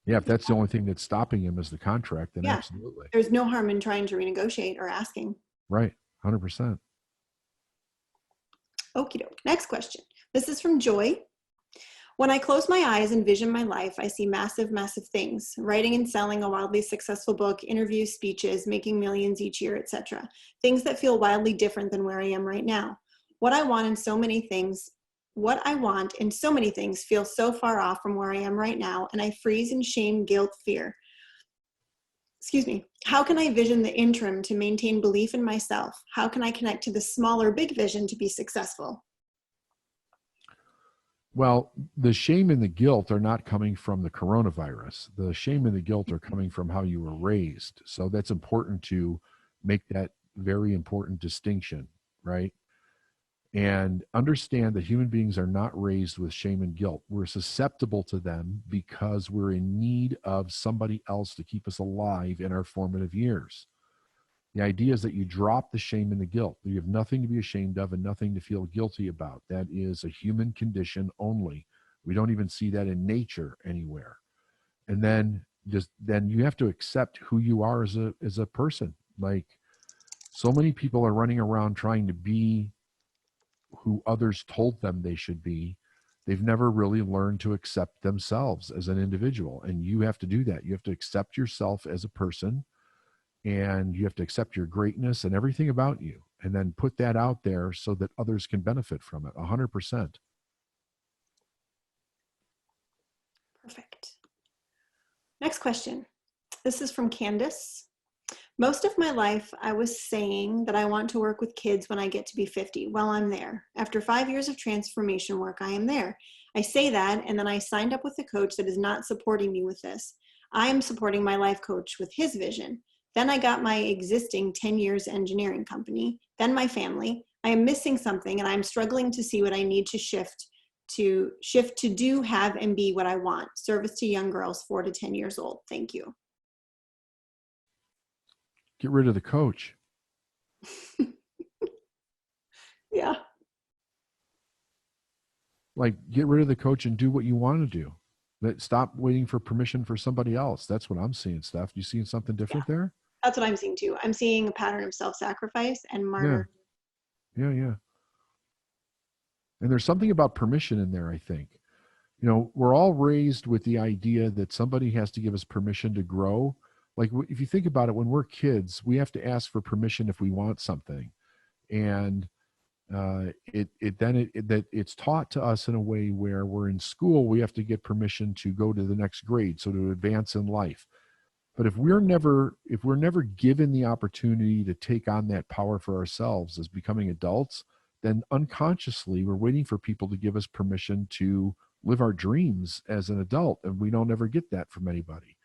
Yeah, if that's the only thing that's stopping him is the contract, then yeah, absolutely. There's no harm in trying to renegotiate or asking. Right, 100%. Okie doke. Next question. This is from Joy. When I close my eyes and vision my life, I see massive, massive things. Writing and selling a wildly successful book, interviews, speeches, making millions each year, etc. Things that feel wildly different than where I am right now. What I want in so many things feels so far off from where I am right now, and I freeze in shame, guilt, fear. Excuse me. How can I vision the interim to maintain belief in myself? How can I connect to the smaller, big vision to be successful? Well, the shame and the guilt are not coming from the coronavirus. The shame and the guilt are coming from how you were raised. So that's important to make that very important distinction, right? And understand that human beings are not raised with shame and guilt. We're susceptible to them because we're in need of somebody else to keep us alive in our formative years. The idea is that you drop the shame and the guilt. You have nothing to be ashamed of and nothing to feel guilty about. That is a human condition only. We don't even see that in nature anywhere. And then you have to accept who you are as a person. Like, so many people are running around trying to be who others told them they should be. They've never really learned to accept themselves as an individual. And you have to do that. You have to accept yourself as a person, and you have to accept your greatness and everything about you, and then put that out there so that others can benefit from it 100%. Perfect. Next question. This is from Candace. Most of my life, I was saying that I want to work with kids when I get to be 50. Well, I'm there. After 5 years of transformation work, I am there. I say that, and then I signed up with a coach that is not supporting me with this. I am supporting my life coach with his vision. Then I got my existing 10 years engineering company, then my family. I am missing something, and I'm struggling to see what I need to shift to do, have, and be what I want. Service to young girls 4 to 10 years old. Thank you. Get rid of the coach. Yeah. Like, get rid of the coach and do what you want to do. Stop waiting for permission for somebody else. That's what I'm seeing, Steph. You seeing something different there? That's what I'm seeing too. I'm seeing a pattern of self-sacrifice and martyr. Yeah. And there's something about permission in there, I think. You know, we're all raised with the idea that somebody has to give us permission to grow. Like, if you think about it, when we're kids, we have to ask for permission if we want something. And it's taught to us in a way where we're in school, we have to get permission to go to the next grade, so to advance in life. But if we're never given the opportunity to take on that power for ourselves as becoming adults, then unconsciously we're waiting for people to give us permission to live our dreams as an adult, and we don't ever get that from anybody.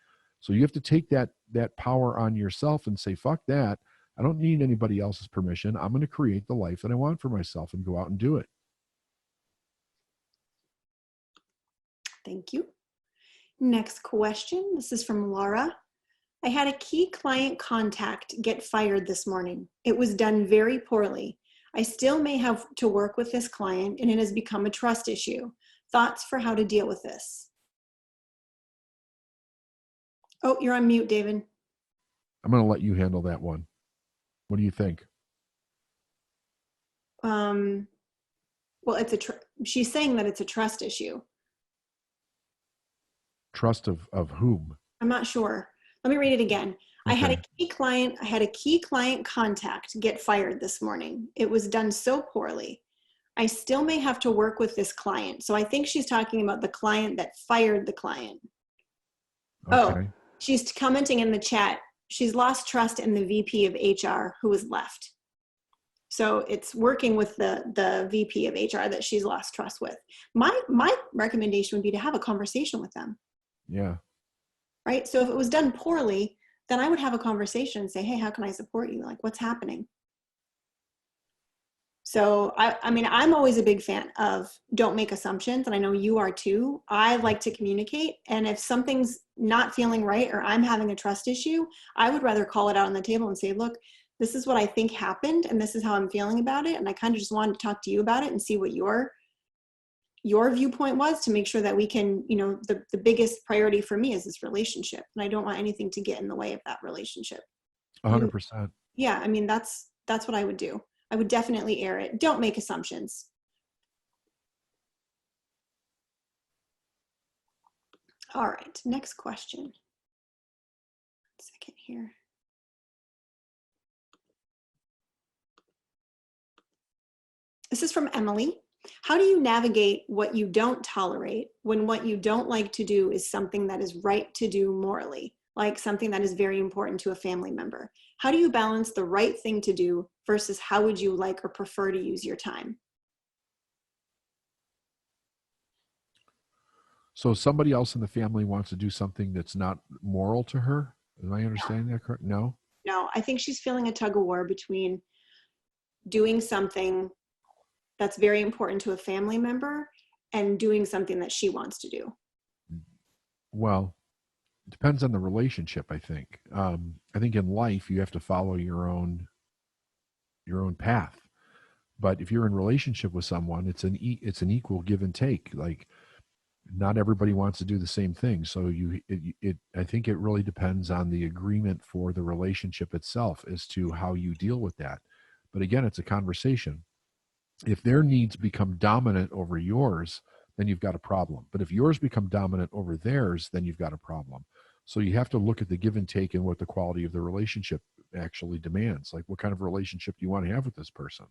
So you have to take that power on yourself and say, fuck that. I don't need anybody else's permission. I'm going to create the life that I want for myself and go out and do it. Thank you. Next question. This is from Laura. I had a key client contact get fired this morning. It was done very poorly. I still may have to work with this client, and it has become a trust issue. Thoughts for how to deal with this? Oh, you're on mute, David. I'm going to let you handle that one. What do you think? Well, she's saying that it's a trust issue. Trust of whom? I'm not sure. Let me read it again. Okay. I had a key client contact get fired this morning. It was done so poorly. I still may have to work with this client. So I think she's talking about the client that fired the client. Okay. Oh, she's commenting in the chat. She's lost trust in the VP of HR who was left. So it's working with the VP of HR that she's lost trust with. My recommendation would be to have a conversation with them. Yeah. Right. So if it was done poorly, then I would have a conversation and say, hey, how can I support you? Like, what's happening? So I mean, I'm always a big fan of don't make assumptions. And I know you are too. I like to communicate. And if something's not feeling right, or I'm having a trust issue, I would rather call it out on the table and say, look, this is what I think happened, and this is how I'm feeling about it. And I kind of just wanted to talk to you about it and see what your viewpoint was, to make sure that we can, you know, the biggest priority for me is this relationship. And I don't want anything to get in the way of that relationship. 100%. Yeah. I mean, that's what I would do. I would definitely air it. Don't make assumptions. All right, next question. 1 second here. This is from Emily. How do you navigate what you don't tolerate when what you don't like to do is something that is right to do morally, like something that is very important to a family member? How do you balance the right thing to do versus how would you like or prefer to use your time? So somebody else in the family wants to do something that's not moral to her. Am I understanding that correct? No? No, I think she's feeling a tug of war between doing something that's very important to a family member and doing something that she wants to do. Well, it depends on the relationship, I think. I think in life you have to follow your own path. But if you're in relationship with someone, it's an equal give and take. Like not everybody wants to do the same thing. So I think it really depends on the agreement for the relationship itself as to how you deal with that. But again, it's a conversation. If their needs become dominant over yours, then you've got a problem. But if yours become dominant over theirs, then you've got a problem. So you have to look at the give and take and what the quality of the relationship actually demands. Like what kind of relationship do you want to have with this person?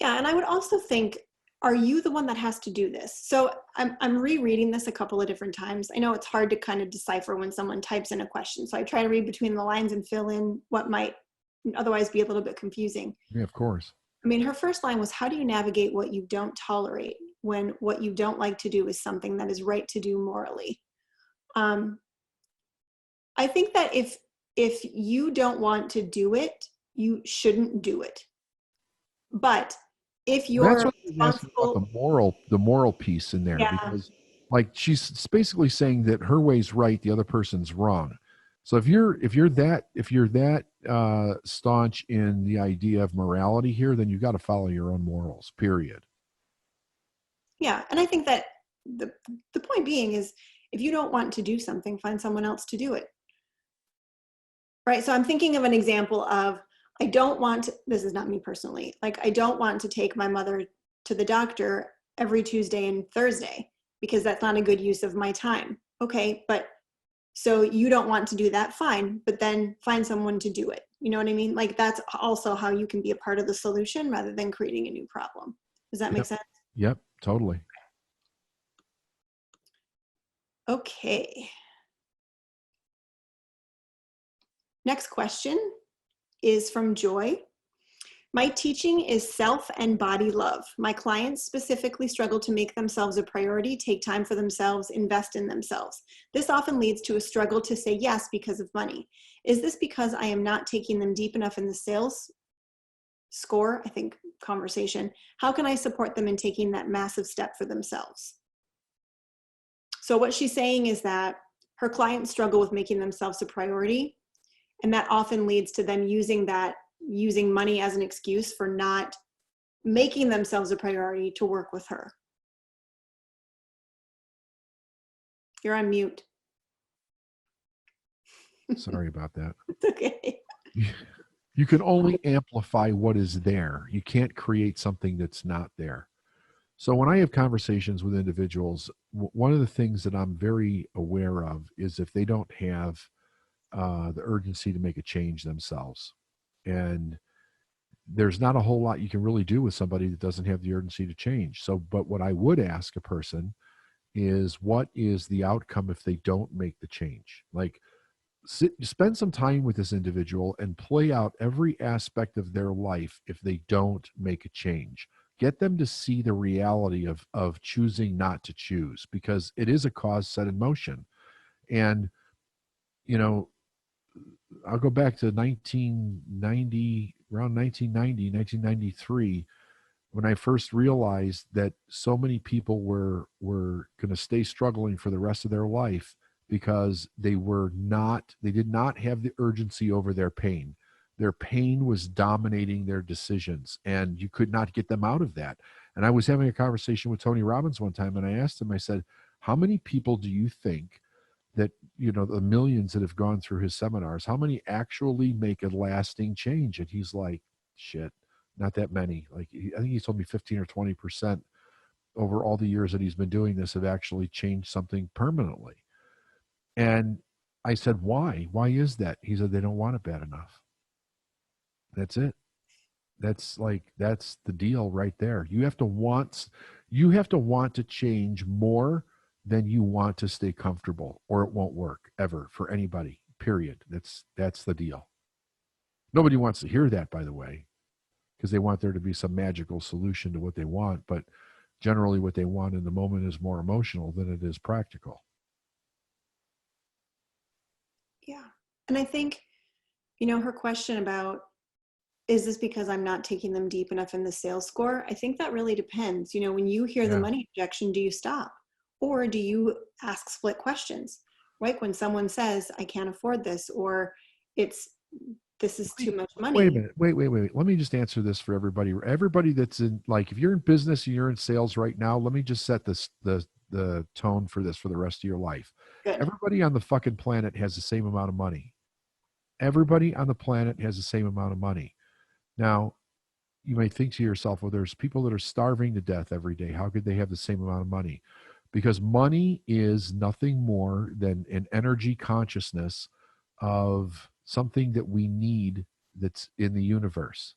Yeah, and I would also think, are you the one that has to do this? So I'm rereading this a couple of different times. I know it's hard to kind of decipher when someone types in a question. So I try to read between the lines and fill in what might otherwise be a little bit confusing. Yeah, of course. I mean, her first line was, how do you navigate what you don't tolerate when what you don't like to do is something that is right to do morally? Um, I think that if you don't want to do it, you shouldn't do it. But if That's you're what I was asking about responsible, the moral piece in there, yeah, because like she's basically saying that her way's right, the other person's wrong. So if you're that staunch in the idea of morality here, then you've got to follow your own morals. Period. yeah. And I think that the point being is, if you don't want to do something, find someone else to do it. Right. So I'm thinking of an example of, I don't want to, this is not me personally, like I don't want to take my mother to the doctor every Tuesday and Thursday because that's not a good use of my time. Okay, but so you don't want to do that, fine, but then find someone to do it. You know what I mean? Like that's also how you can be a part of the solution rather than creating a new problem. Does that make Yep. sense? Yep. Totally. Okay. Next question is from Joy. My teaching is self and body love. My clients specifically struggle to make themselves a priority, take time for themselves, invest in themselves. This often leads to a struggle to say yes because of money. Is this because I am not taking them deep enough in the sales score, I think, conversation? How can I support them in taking that massive step for themselves? So what she's saying is that her clients struggle with making themselves a priority, and that often leads to them using money as an excuse for not making themselves a priority to work with her. You're on mute. Sorry about that. It's okay. You can only amplify what is there. You can't create something that's not there. So when I have conversations with individuals, one of the things that I'm very aware of is if they don't have the urgency to make a change themselves. And there's not a whole lot you can really do with somebody that doesn't have the urgency to change. So, but what I would ask a person is, what is the outcome if they don't make the change? Like, spend some time with this individual and play out every aspect of their life if they don't make a change. Get them to see the reality of choosing not to choose, because it is a cause set in motion. And, you know, I'll go back to 1990, around 1990, 1993, when I first realized that so many people were going to stay struggling for the rest of their life because they did not have the urgency over their pain. Their pain was dominating their decisions, and you could not get them out of that. And I was having a conversation with Tony Robbins one time, and I asked him, I said, how many people do you think that, the millions that have gone through his seminars, how many actually make a lasting change? And he's like, shit, not that many. Like, I think he told me 15 or 20%. over all the years that he's been doing this have actually changed something permanently. And I said, why? Why is that? He said, they don't want it bad enough. That's it. That's the deal right there. You have to want to change more than you want to stay comfortable, or it won't work ever for anybody. Period. That's the deal. Nobody wants to hear that, by the way, because they want there to be some magical solution to what they want, but generally what they want in the moment is more emotional than it is practical. Yeah. And I think, her question about, is this because I'm not taking them deep enough in the sales score? I think that really depends. When you hear the Yeah. money objection, do you stop? Or do you ask split questions? Like when someone says, I can't afford this, or this is too much money. Wait a minute. Wait. Let me just answer this for everybody. Everybody that's in, like, if you're in business and you're in sales right now, let me just set the tone for this for the rest of your life. Good. Everybody on the fucking planet has the same amount of money. Everybody on the planet has the same amount of money. Now, you may think to yourself, well, there's people that are starving to death every day. How could they have the same amount of money? Because money is nothing more than an energy consciousness of something that we need that's in the universe.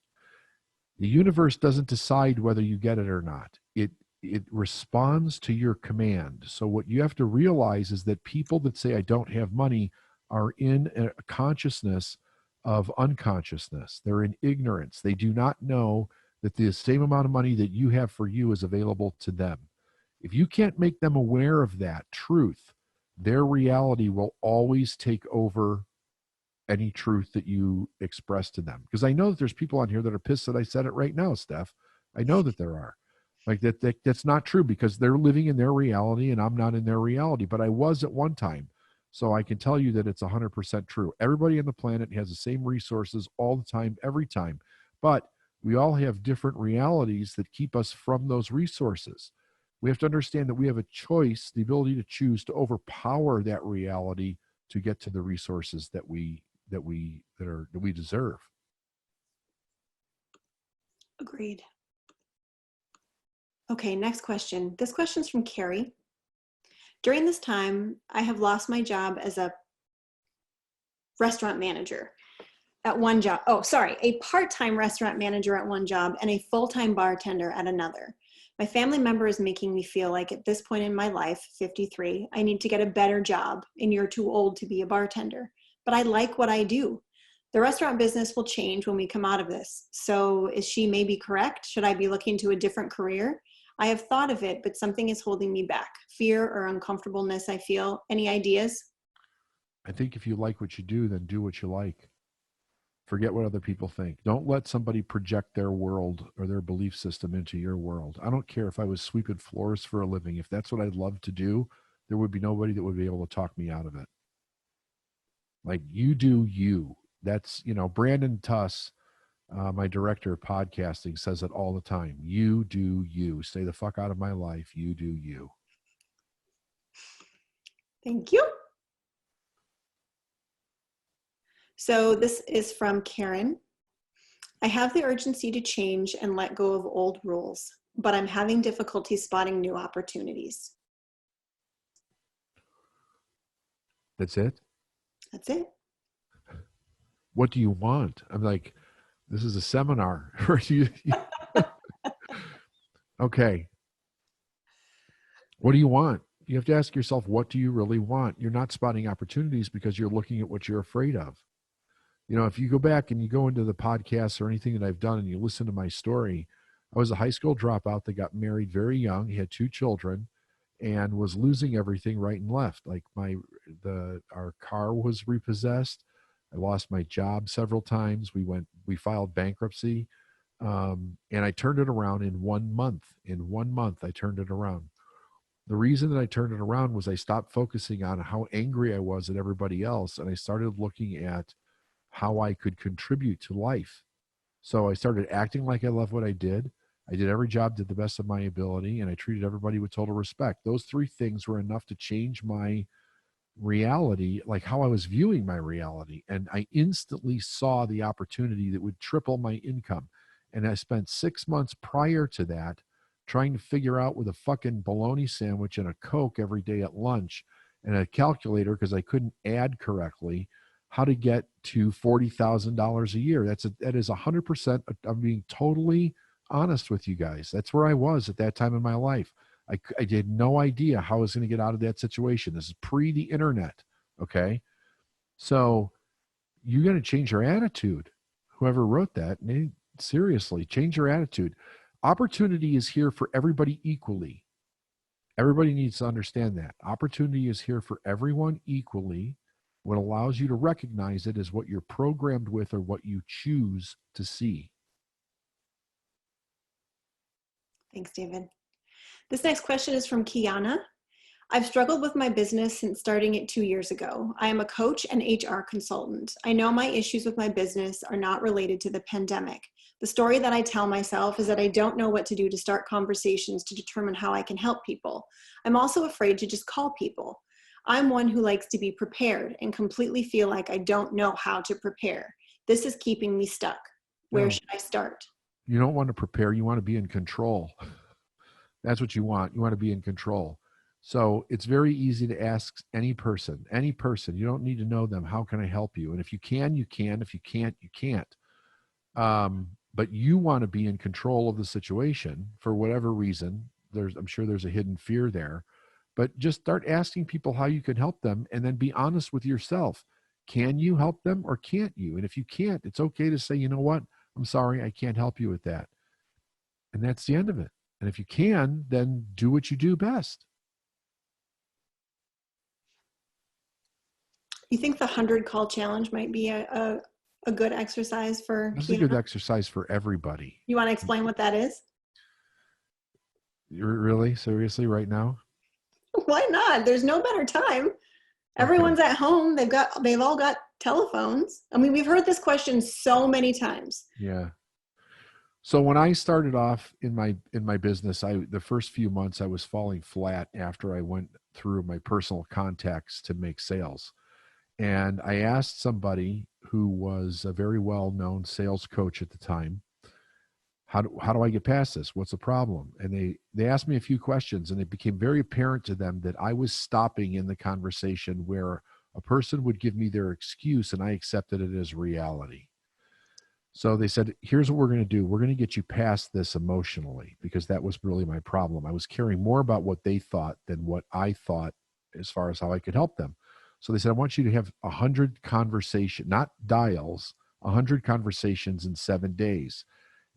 The universe doesn't decide whether you get it or not. It responds to your command. So what you have to realize is that people that say I don't have money are in a consciousness of unconsciousness. They're in ignorance. They do not know that the same amount of money that you have for you is available to them. If you can't make them aware of that truth, their reality will always take over any truth that you express to them. Because I know that there's people on here that are pissed that I said it right now, Steph. I know that there are. Like that's not true, because they're living in their reality and I'm not in their reality, but I was at one time. So I can tell you that it's 100% true. Everybody on the planet has the same resources all the time, every time. But we all have different realities that keep us from those resources. We have to understand that we have a choice, the ability to choose to overpower that reality to get to the resources that we deserve. Agreed. Okay, next question. This question's from Carrie. During this time, I have lost my job as a restaurant manager at one job. Oh, sorry, a part-time restaurant manager at one job and a full-time bartender at another. My family member is making me feel like at this point in my life, 53, I need to get a better job and you're too old to be a bartender. But I like what I do. The restaurant business will change when we come out of this. So is she maybe correct? Should I be looking to a different career? I have thought of it, but something is holding me back. Fear or uncomfortableness, I feel. Any ideas? I think if you like what you do, then do what you like. Forget what other people think. Don't let somebody project their world or their belief system into your world. I don't care if I was sweeping floors for a living. If that's what I love to do, there would be nobody that would be able to talk me out of it. Like, you do you. That's, Brandon Tuss, my director of podcasting, says it all the time. You do you. Stay the fuck out of my life. You do you. Thank you. So this is from Karen. I have the urgency to change and let go of old rules, but I'm having difficulty spotting new opportunities. That's it? That's it. What do you want? I'm like, this is a seminar. Okay. What do you want? You have to ask yourself, what do you really want? You're not spotting opportunities because you're looking at what you're afraid of. If you go back and you go into the podcasts or anything that I've done and you listen to my story, I was a high school dropout that got married very young. He had 2 children and was losing everything right and left. Like our car was repossessed. I lost my job several times. We filed bankruptcy. And I turned it around in 1 month. In 1 month, I turned it around. The reason that I turned it around was I stopped focusing on how angry I was at everybody else. And I started looking at how I could contribute to life. So I started acting like I loved what I did. I did every job to the best of my ability, and I treated everybody with total respect. Those 3 things were enough to change my reality, like how I was viewing my reality. And I instantly saw the opportunity that would triple my income. And I spent 6 months prior to that trying to figure out with a fucking bologna sandwich and a Coke every day at lunch and a calculator because I couldn't add correctly how to get to $40,000 a year. That is 100%. I'm being totally honest with you guys. That's where I was at that time in my life. I had no idea how I was going to get out of that situation. This is pre the internet. Okay. So you got to change your attitude. Whoever wrote that, seriously, change your attitude. Opportunity is here for everybody equally. Everybody needs to understand that. Opportunity is here for everyone equally. What allows you to recognize it is what you're programmed with or what you choose to see. Thanks, David. This next question is from Kiana. I've struggled with my business since starting it 2 years ago. I am a coach and HR consultant. I know my issues with my business are not related to the pandemic. The story that I tell myself is that I don't know what to do to start conversations to determine how I can help people. I'm also afraid to just call people. I'm one who likes to be prepared and completely feel like I don't know how to prepare. This is keeping me stuck. Where should I start? You don't want to prepare. You want to be in control. That's what you want. You want to be in control. So it's very easy to ask any person. You don't need to know them. How can I help you? And if you can, you can. If you can't, you can't. But you want to be in control of the situation for whatever reason. I'm sure there's a hidden fear there. But just start asking people how you can help them and then be honest with yourself. Can you help them or can't you? And if you can't, it's okay to say, you know what? I'm sorry, I can't help you with that. And that's the end of it. And if you can, then do what you do best. You think the 100 call challenge might be a good exercise for That's a good exercise for everybody. You want to explain what that is? You're really seriously right now? Why not? There's no better time. Everyone's at home. They've all got telephones. I mean, we've heard this question so many times. Yeah. So when I started off in my business, the first few months I was falling flat after I went through my personal contacts to make sales. And I asked somebody who was a very well-known sales coach at the time, how do I get past this? What's the problem? And they asked me a few questions, and it became very apparent to them that I was stopping in the conversation where a person would give me their excuse and I accepted it as reality. So they said, here's what we're going to do. We're going to get you past this emotionally, because that was really my problem. I was caring more about what they thought than what I thought as far as how I could help them. So they said, I want you to have 100 conversations, not dials, 100 conversations in 7 days.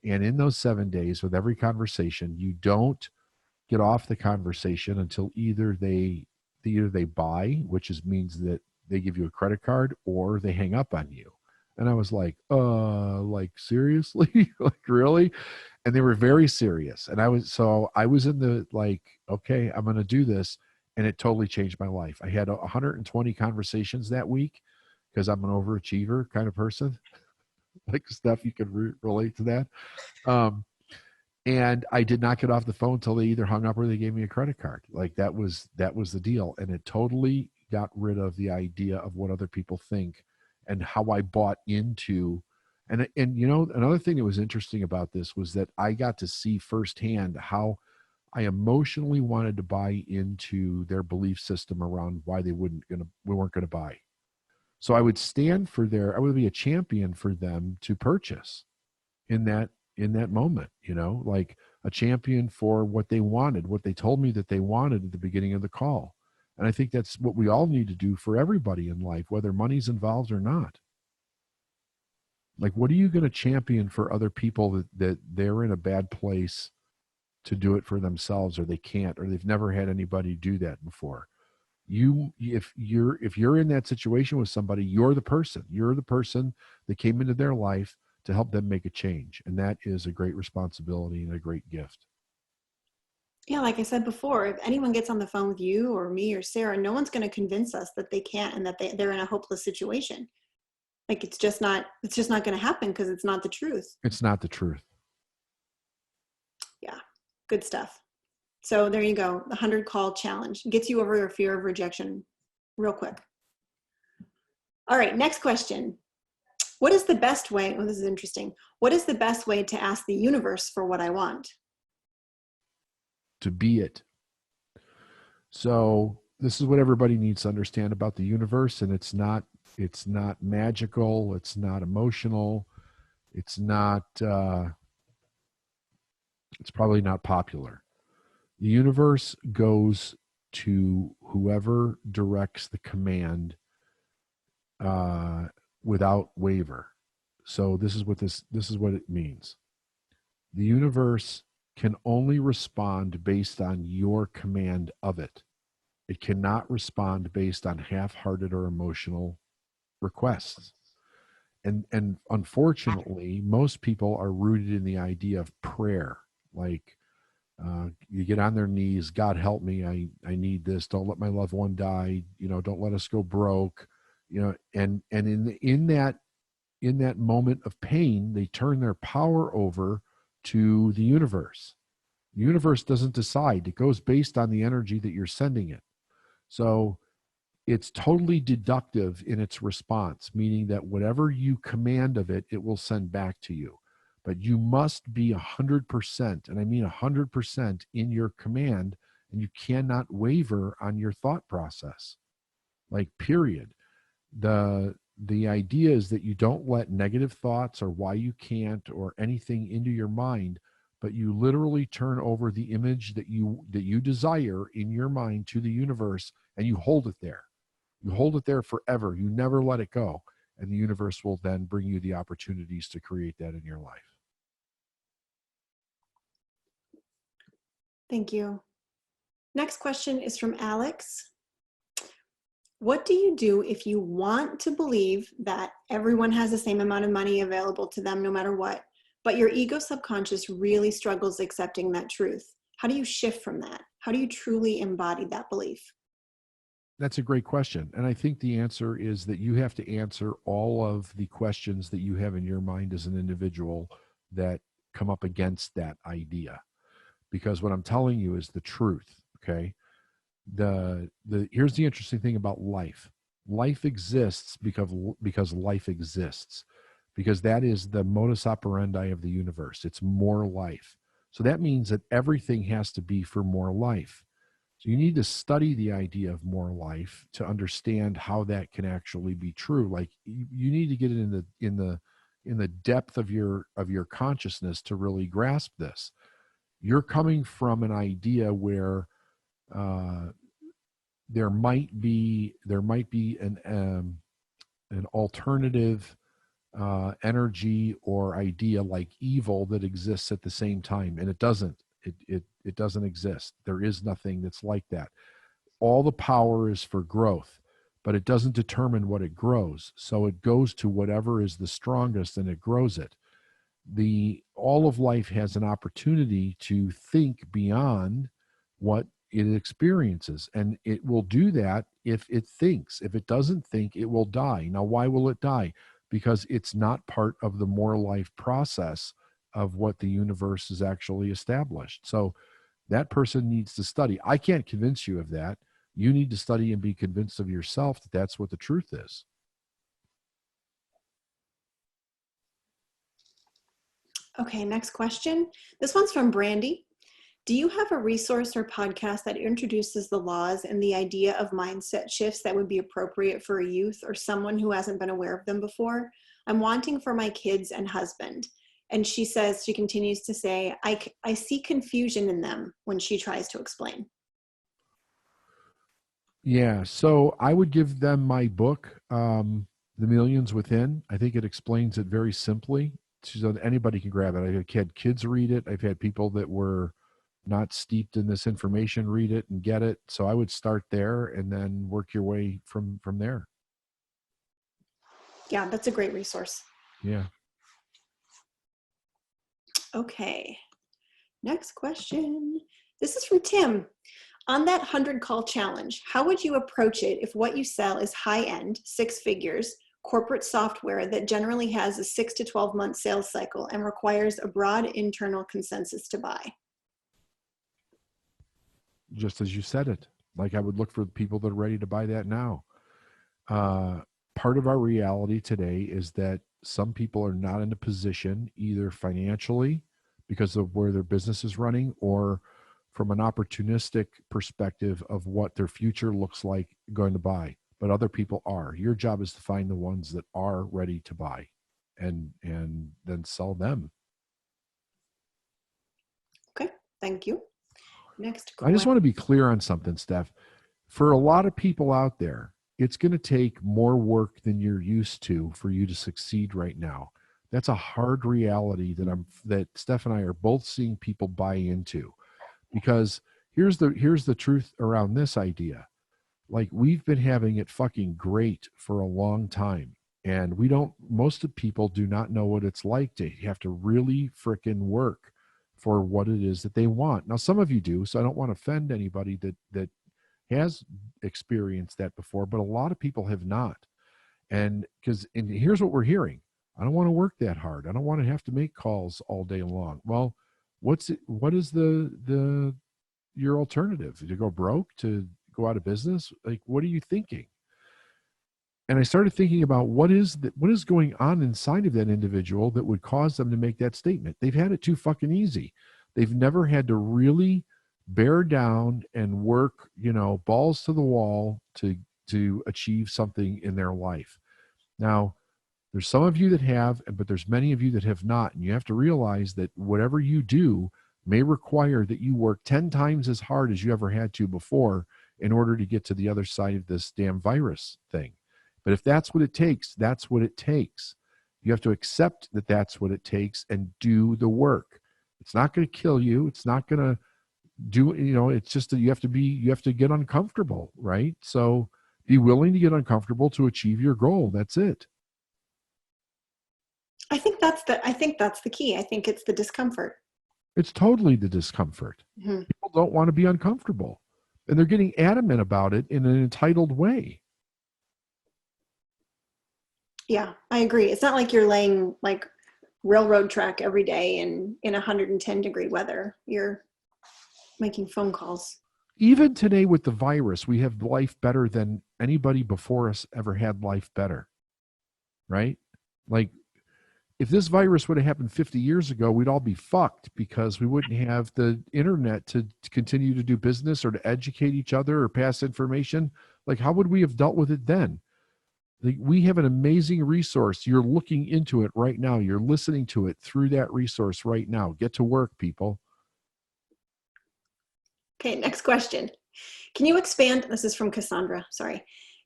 And in those 7 days, with every conversation, you don't get off the conversation until either they buy, which means that they give you a credit card, or they hang up on you. And I was like seriously? Like, really? And they were very serious. And I was in the like, okay, I'm going to do this. And it totally changed my life. I had 120 conversations that week because I'm an overachiever kind of person. Like, Steph, you can relate to that. And I did not get off the phone until they either hung up or they gave me a credit card. Like, that was the deal. And it totally got rid of the idea of what other people think and how I bought into. And you know, another thing that was interesting about this was that I got to see firsthand how I emotionally wanted to buy into their belief system around why we weren't going to buy. So I would I would be a champion for them to purchase in that moment, you know, like a champion for what they wanted, what they told me that they wanted at the beginning of the call. And I think that's what we all need to do for everybody in life, whether money's involved or not. Like, what are you going to champion for other people that they're in a bad place to do it for themselves, or they can't, or they've never had anybody do that before? If you're in that situation with somebody, you're the person that came into their life to help them make a change. And that is a great responsibility and a great gift. Yeah, like I said before, if anyone gets on the phone with you or me or Sarah, no one's going to convince us that they can't and that they're in a hopeless situation. Like, it's just not going to happen because it's not the truth. It's not the truth. Yeah, good stuff. So there you go. The 100 call challenge gets you over your fear of rejection real quick. All right, next question. What is the best way? Oh, this is interesting. What is the best way to ask the universe for what I want? to be it. So this is what everybody needs to understand about the universe, and it's not magical, it's not emotional, it's probably not popular. The universe goes to whoever directs the command without waver. So this is what it means. The universe can only respond based on your command of it. It cannot respond based on half-hearted or emotional requests. And unfortunately, most people are rooted in the idea of prayer. Like you get on their knees, God help me, I need this. Don't let my loved one die. Don't let us go broke. And in that moment of pain, they turn their power over to the universe. The universe doesn't decide. It goes based on the energy that you're sending it. So it's totally deductive in its response, meaning that whatever you command of it, it will send back to you. But you must be 100%, and I mean 100% in your command, and you cannot waver on your thought process. Like, period. The idea is that you don't let negative thoughts or why you can't or anything into your mind, but you literally turn over the image that you desire in your mind to the universe, and you hold it there. You hold it there forever. You never let it go. And the universe will then bring you the opportunities to create that in your life. Thank you. Next question is from Alex. What do you do if you want to believe that everyone has the same amount of money available to them no matter what, but your ego subconscious really struggles accepting that truth? How do you shift from that? How do you truly embody that belief? That's a great question. And I think the answer is that you have to answer all of the questions that you have in your mind as an individual that come up against that idea. Because what I'm telling you is the truth, okay? Here's the interesting thing about life. Life exists because life exists. Because that is the modus operandi of the universe. It's more life. So that means that everything has to be for more life. So you need to study the idea of more life to understand how that can actually be true. Like you need to get it in the depth of your consciousness to really grasp this. You're coming from an idea where there might be an alternative energy or idea like evil that exists at the same time, and it doesn't. It doesn't exist. There is nothing that's like that. All the power is for growth, but it doesn't determine what it grows. So it goes to whatever is the strongest and it grows it. All of life has an opportunity to think beyond what it experiences, and it will do that if it thinks. If it doesn't think, it will die. Now, why will it die? Because it's not part of the more life process of what the universe is actually established. So that person needs to study. I can't convince you of that. You need to study and be convinced of yourself that that's what the truth is. Okay, next question. This one's from Brandy. Do you have a resource or podcast that introduces the laws and the idea of mindset shifts that would be appropriate for a youth or someone who hasn't been aware of them before? I'm wanting for my kids and husband. And she continues to say, I see confusion in them when she tries to explain. Yeah, so I would give them my book, The Millions Within. I think it explains it very simply so that anybody can grab it. I've had kids read it. I've had people that were not steeped in this information read it and get it. So I would start there and then work your way from there. Yeah, that's a great resource. Yeah. Okay, next question. This is from Tim. On that 100 call challenge, how would you approach it if what you sell is high-end, 6 figures, corporate software that generally has a 6 to 12 month sales cycle and requires a broad internal consensus to buy? Just as you said it, like I would look for the people that are ready to buy that now. Part of our reality today is that some people are not in a position, either financially because of where their business is running, or from an opportunistic perspective of what their future looks like going to buy, but other people are. Your job is to find the ones that are ready to buy and then sell them. Okay, thank you. Next I just question. want to be clear on something, Steph. For a lot of people out there, it's going to take more work than you're used to for you to succeed right now. That's a hard reality that Steph and I are both seeing people buy into, because here's the truth around this idea. Like, we've been having it fucking great for a long time, and most of the people do not know what it's like to have to really frickin' work for what it is that they want. Now, some of you do, so I don't want to offend anybody that has experienced that before, but a lot of people have not. And here's what we're hearing: I don't want to work that hard. I don't want to have to make calls all day long. Well, what is your alternative? To go broke? To go out of business? Like, what are you thinking? And I started thinking about what is going on inside of that individual that would cause them to make that statement. They've had it too fucking easy. They've never had to really bear down and work, balls to the wall to achieve something in their life. Now, there's some of you that have, but there's many of you that have not. And you have to realize that whatever you do may require that you work 10 times as hard as you ever had to before in order to get to the other side of this damn virus thing. But if that's what it takes, that's what it takes. You have to accept that that's what it takes and do the work. It's not going to kill you. It's not going to do, it's just that you have to get uncomfortable, right? So be willing to get uncomfortable to achieve your goal. That's it. I think that's the key. I think it's the discomfort. It's totally the discomfort. Mm-hmm. People don't want to be uncomfortable, and they're getting adamant about it in an entitled way. Yeah, I agree. It's not like you're laying like railroad track every day in 110-degree weather. You're making phone calls. Even today with the virus, we have life better than anybody before us ever had life better, right? Like, if this virus would have happened 50 years ago, we'd all be fucked because we wouldn't have the internet to continue to do business or to educate each other or pass information. Like, how would we have dealt with it then? Like, we have an amazing resource. You're looking into it right now. You're listening to it through that resource right now. Get to work, people. Okay, next question. Can you expand? This is from Cassandra, sorry.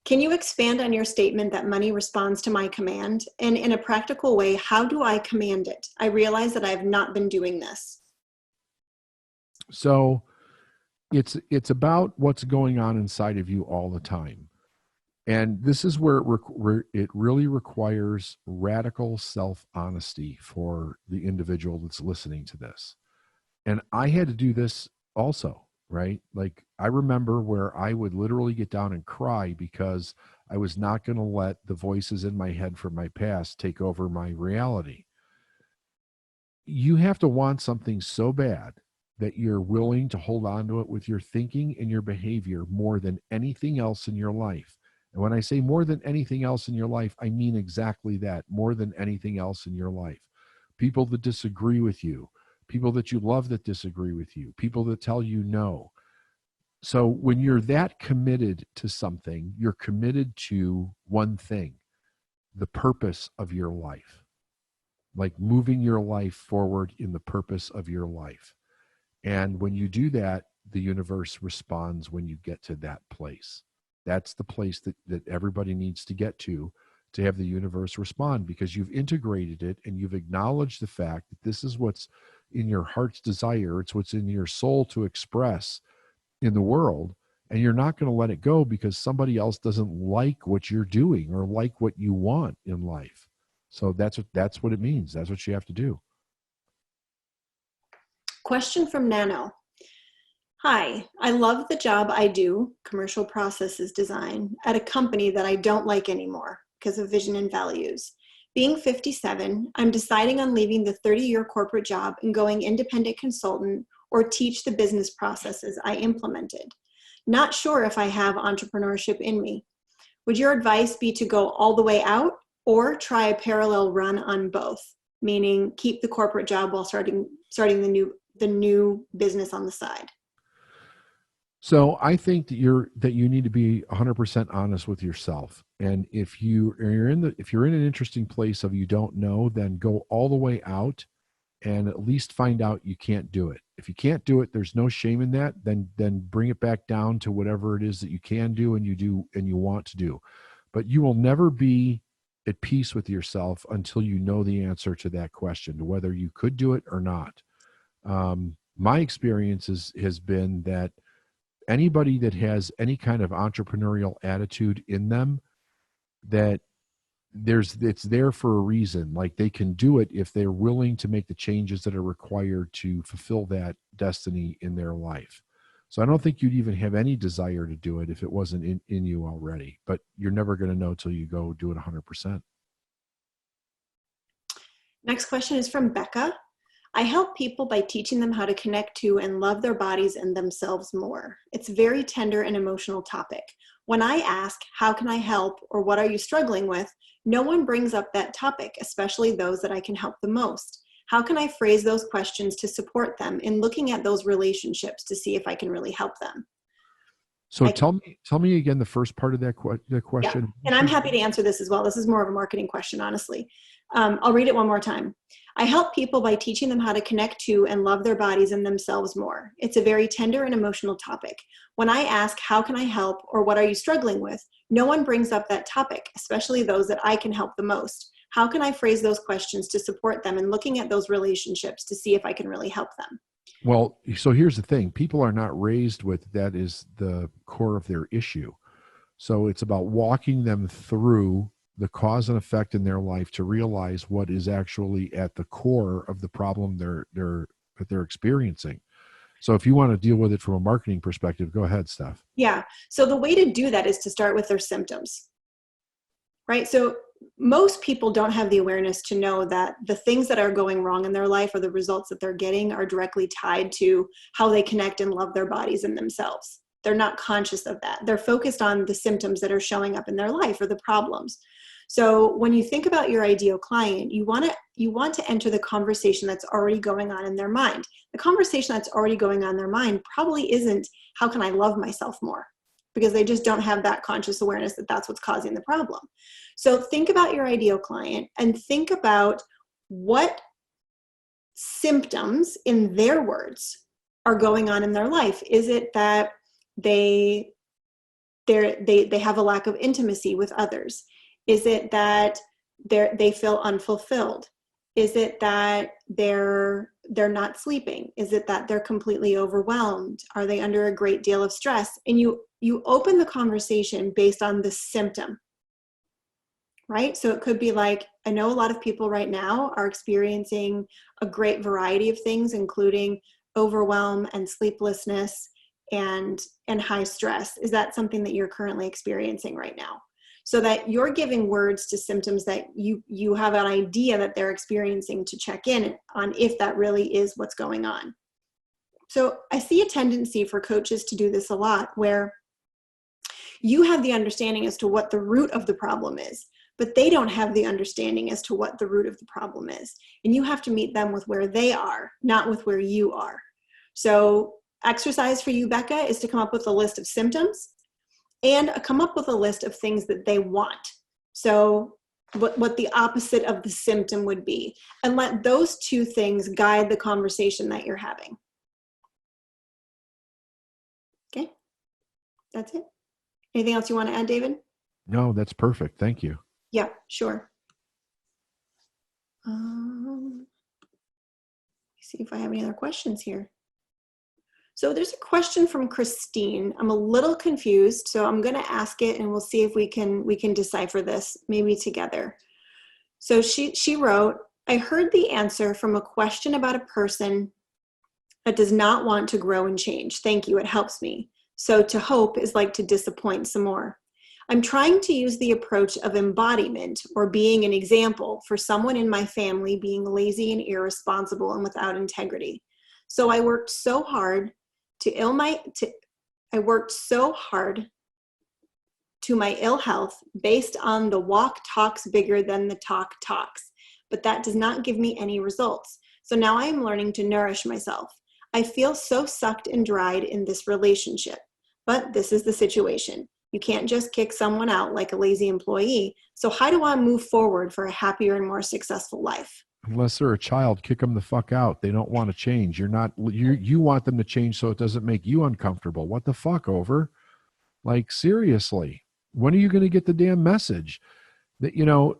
Can you expand on your statement that money responds to my command? And in a practical way, how do I command it? I realize that I have not been doing this. So it's about what's going on inside of you all the time. And this is where it really requires radical self-honesty for the individual that's listening to this. And I had to do this also, right? Like, I remember where I would literally get down and cry because I was not going to let the voices in my head from my past take over my reality. You have to want something so bad that you're willing to hold on to it with your thinking and your behavior more than anything else in your life. And when I say more than anything else in your life, I mean exactly that, more than anything else in your life. People that disagree with you, people that you love that disagree with you, people that tell you no. So when you're that committed to something, you're committed to one thing, the purpose of your life, like moving your life forward in the purpose of your life. And when you do that, the universe responds when you get to that place. That's the place that everybody needs to get to have the universe respond, because you've integrated it and you've acknowledged the fact that this is what's in your heart's desire. It's what's in your soul to express in the world. And you're not going to let it go because somebody else doesn't like what you're doing or like what you want in life. So that's what it means. That's what you have to do. Question from Nano. Hi, I love the job I do, commercial processes design, at a company that I don't like anymore because of vision and values. Being 57, I'm deciding on leaving the 30-year corporate job and going independent consultant or teach the business processes I implemented. Not sure if I have entrepreneurship in me. Would your advice be to go all the way out or try a parallel run on both, meaning keep the corporate job while starting the new business on the side? So I think that you need to be 100% honest with yourself. And if you're in an interesting place of you don't know, then go all the way out and at least find out you can't do it. If you can't do it, there's no shame in that. Then bring it back down to whatever it is that you can do and you want to do. But you will never be at peace with yourself until you know the answer to that question, to whether you could do it or not. My experience has been that anybody that has any kind of entrepreneurial attitude in them, that it's there for a reason. Like, they can do it if they're willing to make the changes that are required to fulfill that destiny in their life. So I don't think you'd even have any desire to do it if it wasn't in you already, but you're never going to know till you go do it 100%. Next question is from Becca. I help people by teaching them how to connect to and love their bodies and themselves more. It's a very tender and emotional topic. When I ask, how can I help, or what are you struggling with, no one brings up that topic, especially those that I can help the most. How can I phrase those questions to support them in looking at those relationships to see if I can really help them? So tell me again the first part of that Yeah, question. and I'm happy to answer this as well. This is more of a marketing question, honestly. I'll read it one more time. I help people by teaching them how to connect to and love their bodies and themselves more. It's a very tender and emotional topic. When I ask, how can I help, or what are you struggling with, no one brings up that topic, especially those that I can help the most. How can I phrase those questions to support them in looking at those relationships to see if I can really help them? Well, so here's the thing. People are not raised with that is the core of their issue. So it's about walking them through the cause and effect in their life to realize what is actually at the core of the problem that they're experiencing. So if you want to deal with it from a marketing perspective, go ahead, Steph. Yeah. So the way to do that is to start with their symptoms, right? So most people don't have the awareness to know that the things that are going wrong in their life or the results that they're getting are directly tied to how they connect and love their bodies and themselves. They're not conscious of that. They're focused on the symptoms that are showing up in their life or the problems. So when you think about your ideal client, you want to enter the conversation that's already going on in their mind. The conversation that's already going on in their mind probably isn't, how can I love myself more? Because they just don't have that conscious awareness that that's what's causing the problem. So think about your ideal client and think about what symptoms, in their words, are going on in their life. Is it that they have a lack of intimacy with others? Is it that they feel unfulfilled? Is it that they're not sleeping? Is it that they're completely overwhelmed? Are they under a great deal of stress? And you open the conversation based on the symptom, right? So it could be like, I know a lot of people right now are experiencing a great variety of things, including overwhelm and sleeplessness and high stress. Is that something that you're currently experiencing right now? So that you're giving words to symptoms that you have an idea that they're experiencing to check in on if that really is what's going on. So I see a tendency for coaches to do this a lot, where you have the understanding as to what the root of the problem is, but they don't have the understanding as to what the root of the problem is. And you have to meet them with where they are, not with where you are. So exercise for you, Becca, is to come up with a list of symptoms and come up with a list of things that they want. So what the opposite of the symptom would be, and let those two things guide the conversation that you're having. Okay, that's it. Anything else you want to add, David? No, that's perfect. Thank you. Yeah, sure. See if I have any other questions here. So there's a question from Christine. I'm a little confused, so I'm going to ask it, and we'll see if we can decipher this maybe together. So she wrote, I heard the answer from a question about a person that does not want to grow and change. Thank you, it helps me. So to hope is like to disappoint some more. I'm trying to use the approach of embodiment, or being an example for someone in my family being lazy and irresponsible and without integrity. So I worked so hard to my ill health based on the walk talks bigger than the talk talks, but that does not give me any results. So now I am learning to nourish myself. I feel so sucked and dried in this relationship. but this is the situation. You can't just kick someone out like a lazy employee. So how do I move forward for a happier and more successful life? Unless they're a child, kick them the fuck out. They don't want to change. You want them to change so it doesn't make you uncomfortable. What the fuck, over? Like, seriously, when are you going to get the damn message? That,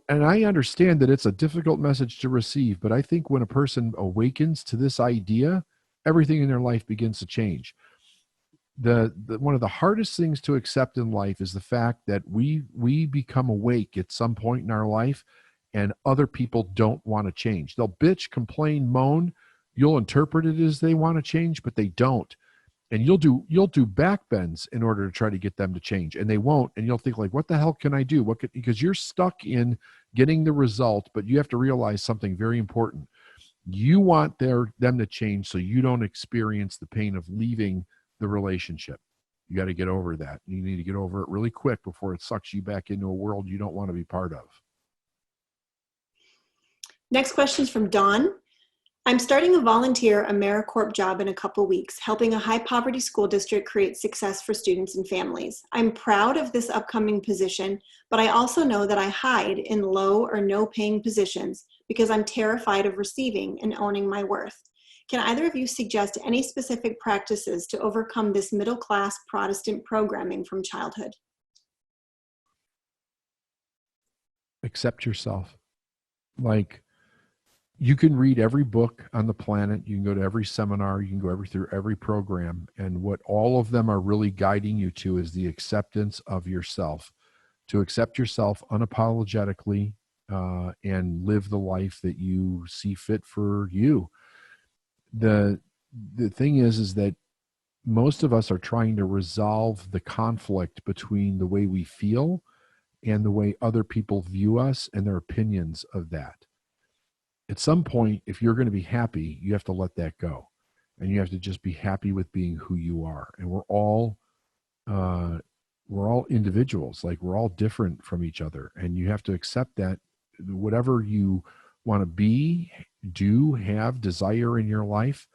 and I understand that it's a difficult message to receive, but I think when a person awakens to this idea, everything in their life begins to change. The one of the hardest things to accept in life is the fact that we become awake at some point in our life, and other people don't want to change. They'll bitch, complain, moan. You'll interpret it as they want to change, but they don't. And you'll do backbends in order to try to get them to change, and they won't. And you'll think like, what the hell can I do? Because you're stuck in getting the result, but you have to realize something very important. You want them to change so you don't experience the pain of leaving the relationship. You got to get over that. You need to get over it really quick before it sucks you back into a world you don't want to be part of. Next question is from Dawn. I'm starting a volunteer AmeriCorps job in a couple weeks, helping a high poverty school district create success for students and families. I'm proud of this upcoming position, but I also know that I hide in low or no paying positions because I'm terrified of receiving and owning my worth. Can either of you suggest any specific practices to overcome this middle-class Protestant programming from childhood? Accept yourself. Like, you can read every book on the planet. You can go to every seminar. You can go through every program. And what all of them are really guiding you to is the acceptance of yourself, to accept yourself unapologetically and live the life that you see fit for you. The thing is that most of us are trying to resolve the conflict between the way we feel and the way other people view us and their opinions of that. At some point, if you're going to be happy, you have to let that go, and you have to just be happy with being who you are. And we're all individuals. Like, we're all different from each other, and you have to accept that whatever you want to be, do, have, desire in your life,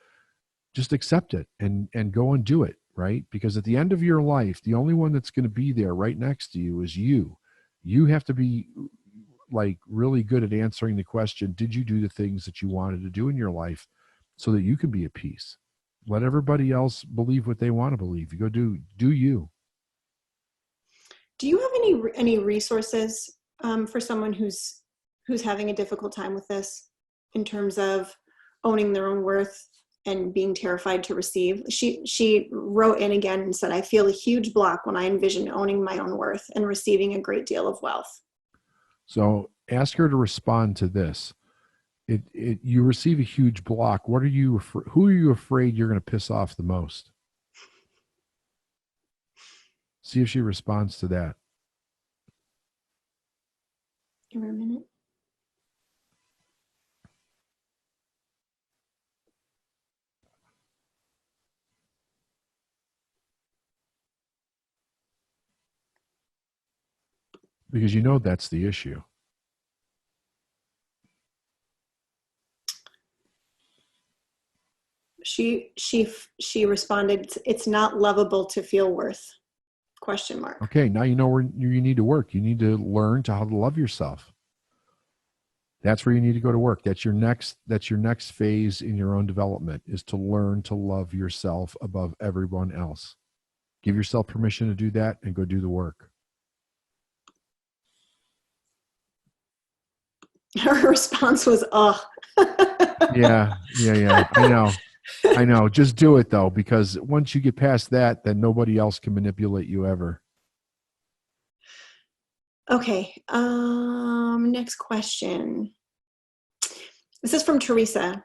just accept it and go and do it, right? Because at the end of your life, the only one that's going to be there right next to you is you. You have to be like really good at answering the question, did you do the things that you wanted to do in your life so that you can be at peace? Let everybody else believe what they want to believe. You go do you. Do you have any resources for someone who's having a difficult time with this in terms of owning their own worth and being terrified to receive? She wrote in again and said, I feel a huge block when I envision owning my own worth and receiving a great deal of wealth. So ask her to respond to this. You receive a huge block. Who are you afraid you're going to piss off the most? See if she responds to that. Give her a minute. Because that's the issue. She responded, it's not lovable to feel worth, ? Okay, now you know where you need to work. You need to learn how to love yourself. That's where you need to go to work. That's your next phase in your own development, is to learn to love yourself above everyone else. Give yourself permission to do that and go do the work. Her response was, oh. Yeah. I know. Just do it, though, because once you get past that, then nobody else can manipulate you ever. Okay. Next question. This is from Teresa.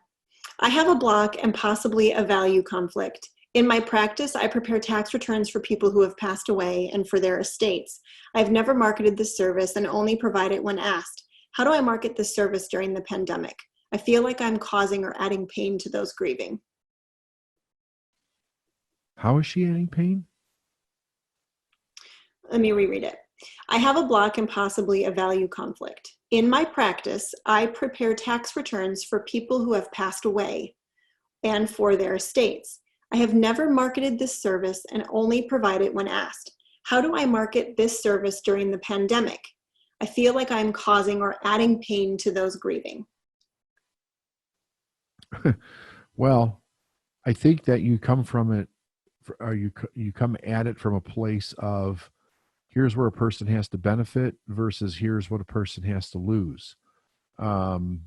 I have a block and possibly a value conflict. In my practice, I prepare tax returns for people who have passed away and for their estates. I've never marketed this service and only provide it when asked. How do I market this service during the pandemic? I feel like I'm causing or adding pain to those grieving. How is she adding pain? Let me reread it. I have a block and possibly a value conflict. In my practice, I prepare tax returns for people who have passed away and for their estates. I have never marketed this service and only provide it when asked. How do I market this service during the pandemic? I feel like I'm causing or adding pain to those grieving. Well, I think that you come from it, or you come at it from a place of here's where a person has to benefit versus here's what a person has to lose. And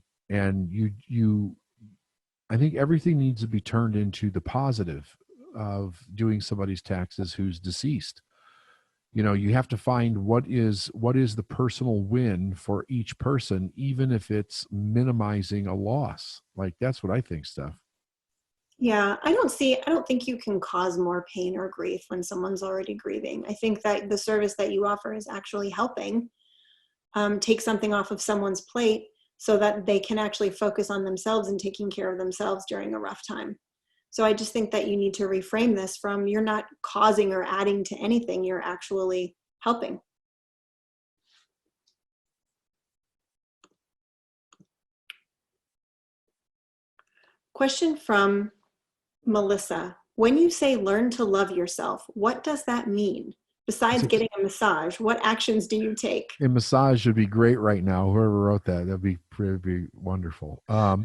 I think everything needs to be turned into the positive of doing somebody's taxes who's deceased. You have to find what is the personal win for each person, even if it's minimizing a loss. Like, that's what I think, Steph. Yeah, I don't think you can cause more pain or grief when someone's already grieving. I think that the service that you offer is actually helping take something off of someone's plate so that they can actually focus on themselves and taking care of themselves during a rough time. So I just think that you need to reframe this from you're not causing or adding to anything, you're actually helping. Question from Melissa. When you say learn to love yourself, what does that mean? Besides getting a massage, what actions do you take? A massage would be great right now. Whoever wrote that'd be wonderful.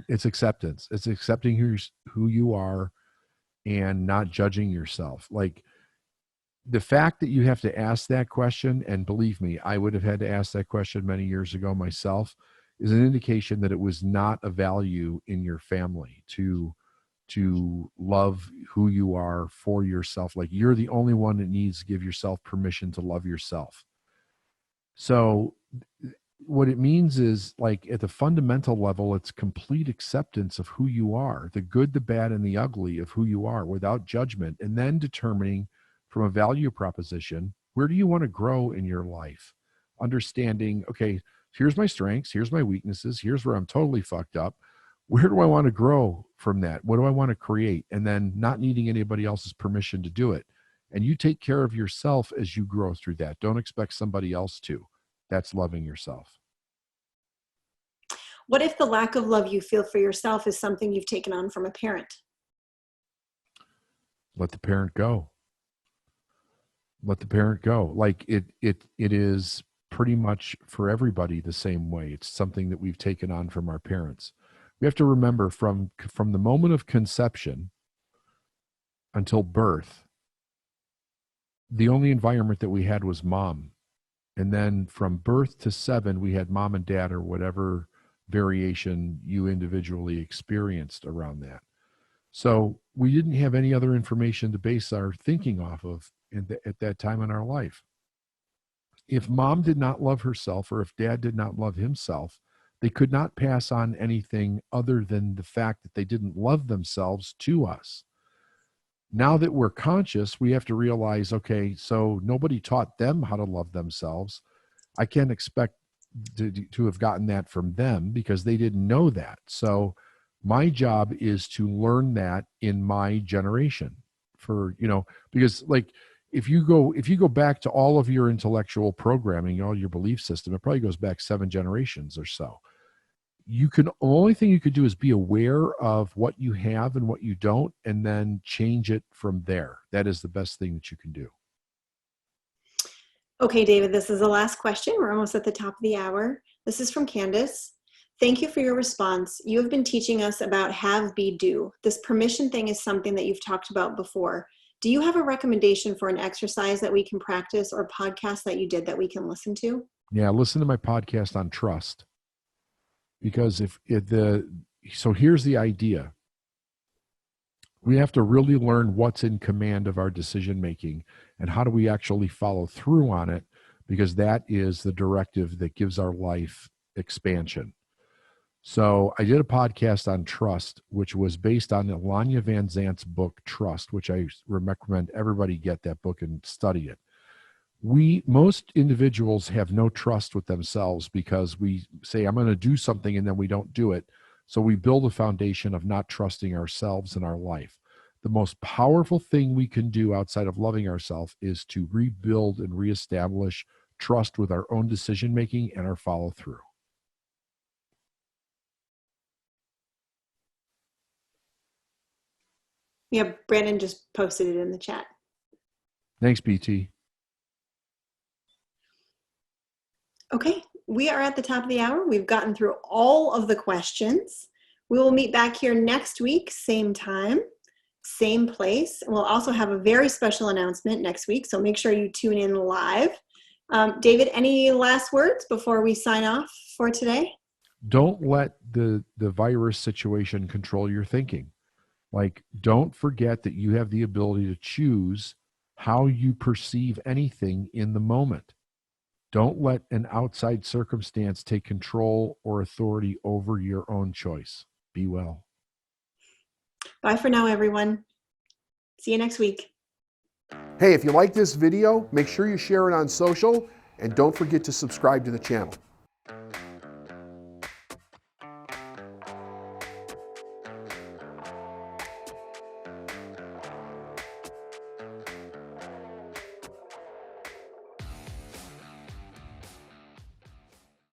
It's acceptance. It's accepting who you are and not judging yourself. Like, the fact that you have to ask that question, and believe me, I would have had to ask that question many years ago myself, is an indication that it was not a value in your family to love who you are for yourself. Like, you're the only one that needs to give yourself permission to love yourself. So what it means is, like, at the fundamental level, it's complete acceptance of who you are, the good, the bad, and the ugly of who you are without judgment, and then determining from a value proposition, where do you want to grow in your life? Understanding, okay, here's my strengths, here's my weaknesses, here's where I'm totally fucked up. Where do I want to grow from that? What do I want to create? And then not needing anybody else's permission to do it. And you take care of yourself as you grow through that. Don't expect somebody else to. That's loving yourself. What if the lack of love you feel for yourself is something you've taken on from a parent? Let the parent go. Let the parent go. Like, it is pretty much for everybody the same way. It's something that we've taken on from our parents. We have to remember from the moment of conception until birth, the only environment that we had was mom. And then from birth to 7, we had mom and dad, or whatever variation you individually experienced around that. So we didn't have any other information to base our thinking off of at that time in our life. If mom did not love herself, or if dad did not love himself, they could not pass on anything other than the fact that they didn't love themselves to us. Now that we're conscious, we have to realize, okay, so nobody taught them how to love themselves. I can't expect to have gotten that from them because they didn't know that. So my job is to learn that in my generation, because, like, if you go back to all of your intellectual programming, all your belief system, it probably goes back 7 generations or so. Only thing you could do is be aware of what you have and what you don't, and then change it from there. That is the best thing that you can do. Okay, David, this is the last question. We're almost at the top of the hour. This is from Candace. Thank you for your response. You have been teaching us about have, be, do. This permission thing is something that you've talked about before. Do you have a recommendation for an exercise that we can practice, or podcast that you did that we can listen to? Yeah, listen to my podcast on trust. Because so here's the idea. We have to really learn what's in command of our decision making and how do we actually follow through on it, because that is the directive that gives our life expansion. So I did a podcast on trust, which was based on Alanya Van Zant's book, Trust, which I recommend everybody get that book and study it. Most individuals have no trust with themselves because we say, I'm going to do something, and then we don't do it. So we build a foundation of not trusting ourselves in our life. The most powerful thing we can do outside of loving ourselves is to rebuild and reestablish trust with our own decision making and our follow through. Yeah, Brandon just posted it in the chat. Thanks, BT. Okay, we are at the top of the hour. We've gotten through all of the questions. We will meet back here next week, same time, same place. We'll also have a very special announcement next week, so make sure you tune in live. David, any last words before we sign off for today? Don't let the virus situation control your thinking. Like, don't forget that you have the ability to choose how you perceive anything in the moment. Don't let an outside circumstance take control or authority over your own choice. Be well. Bye for now, everyone. See you next week. Hey, if you like this video, make sure you share it on social, and don't forget to subscribe to the channel.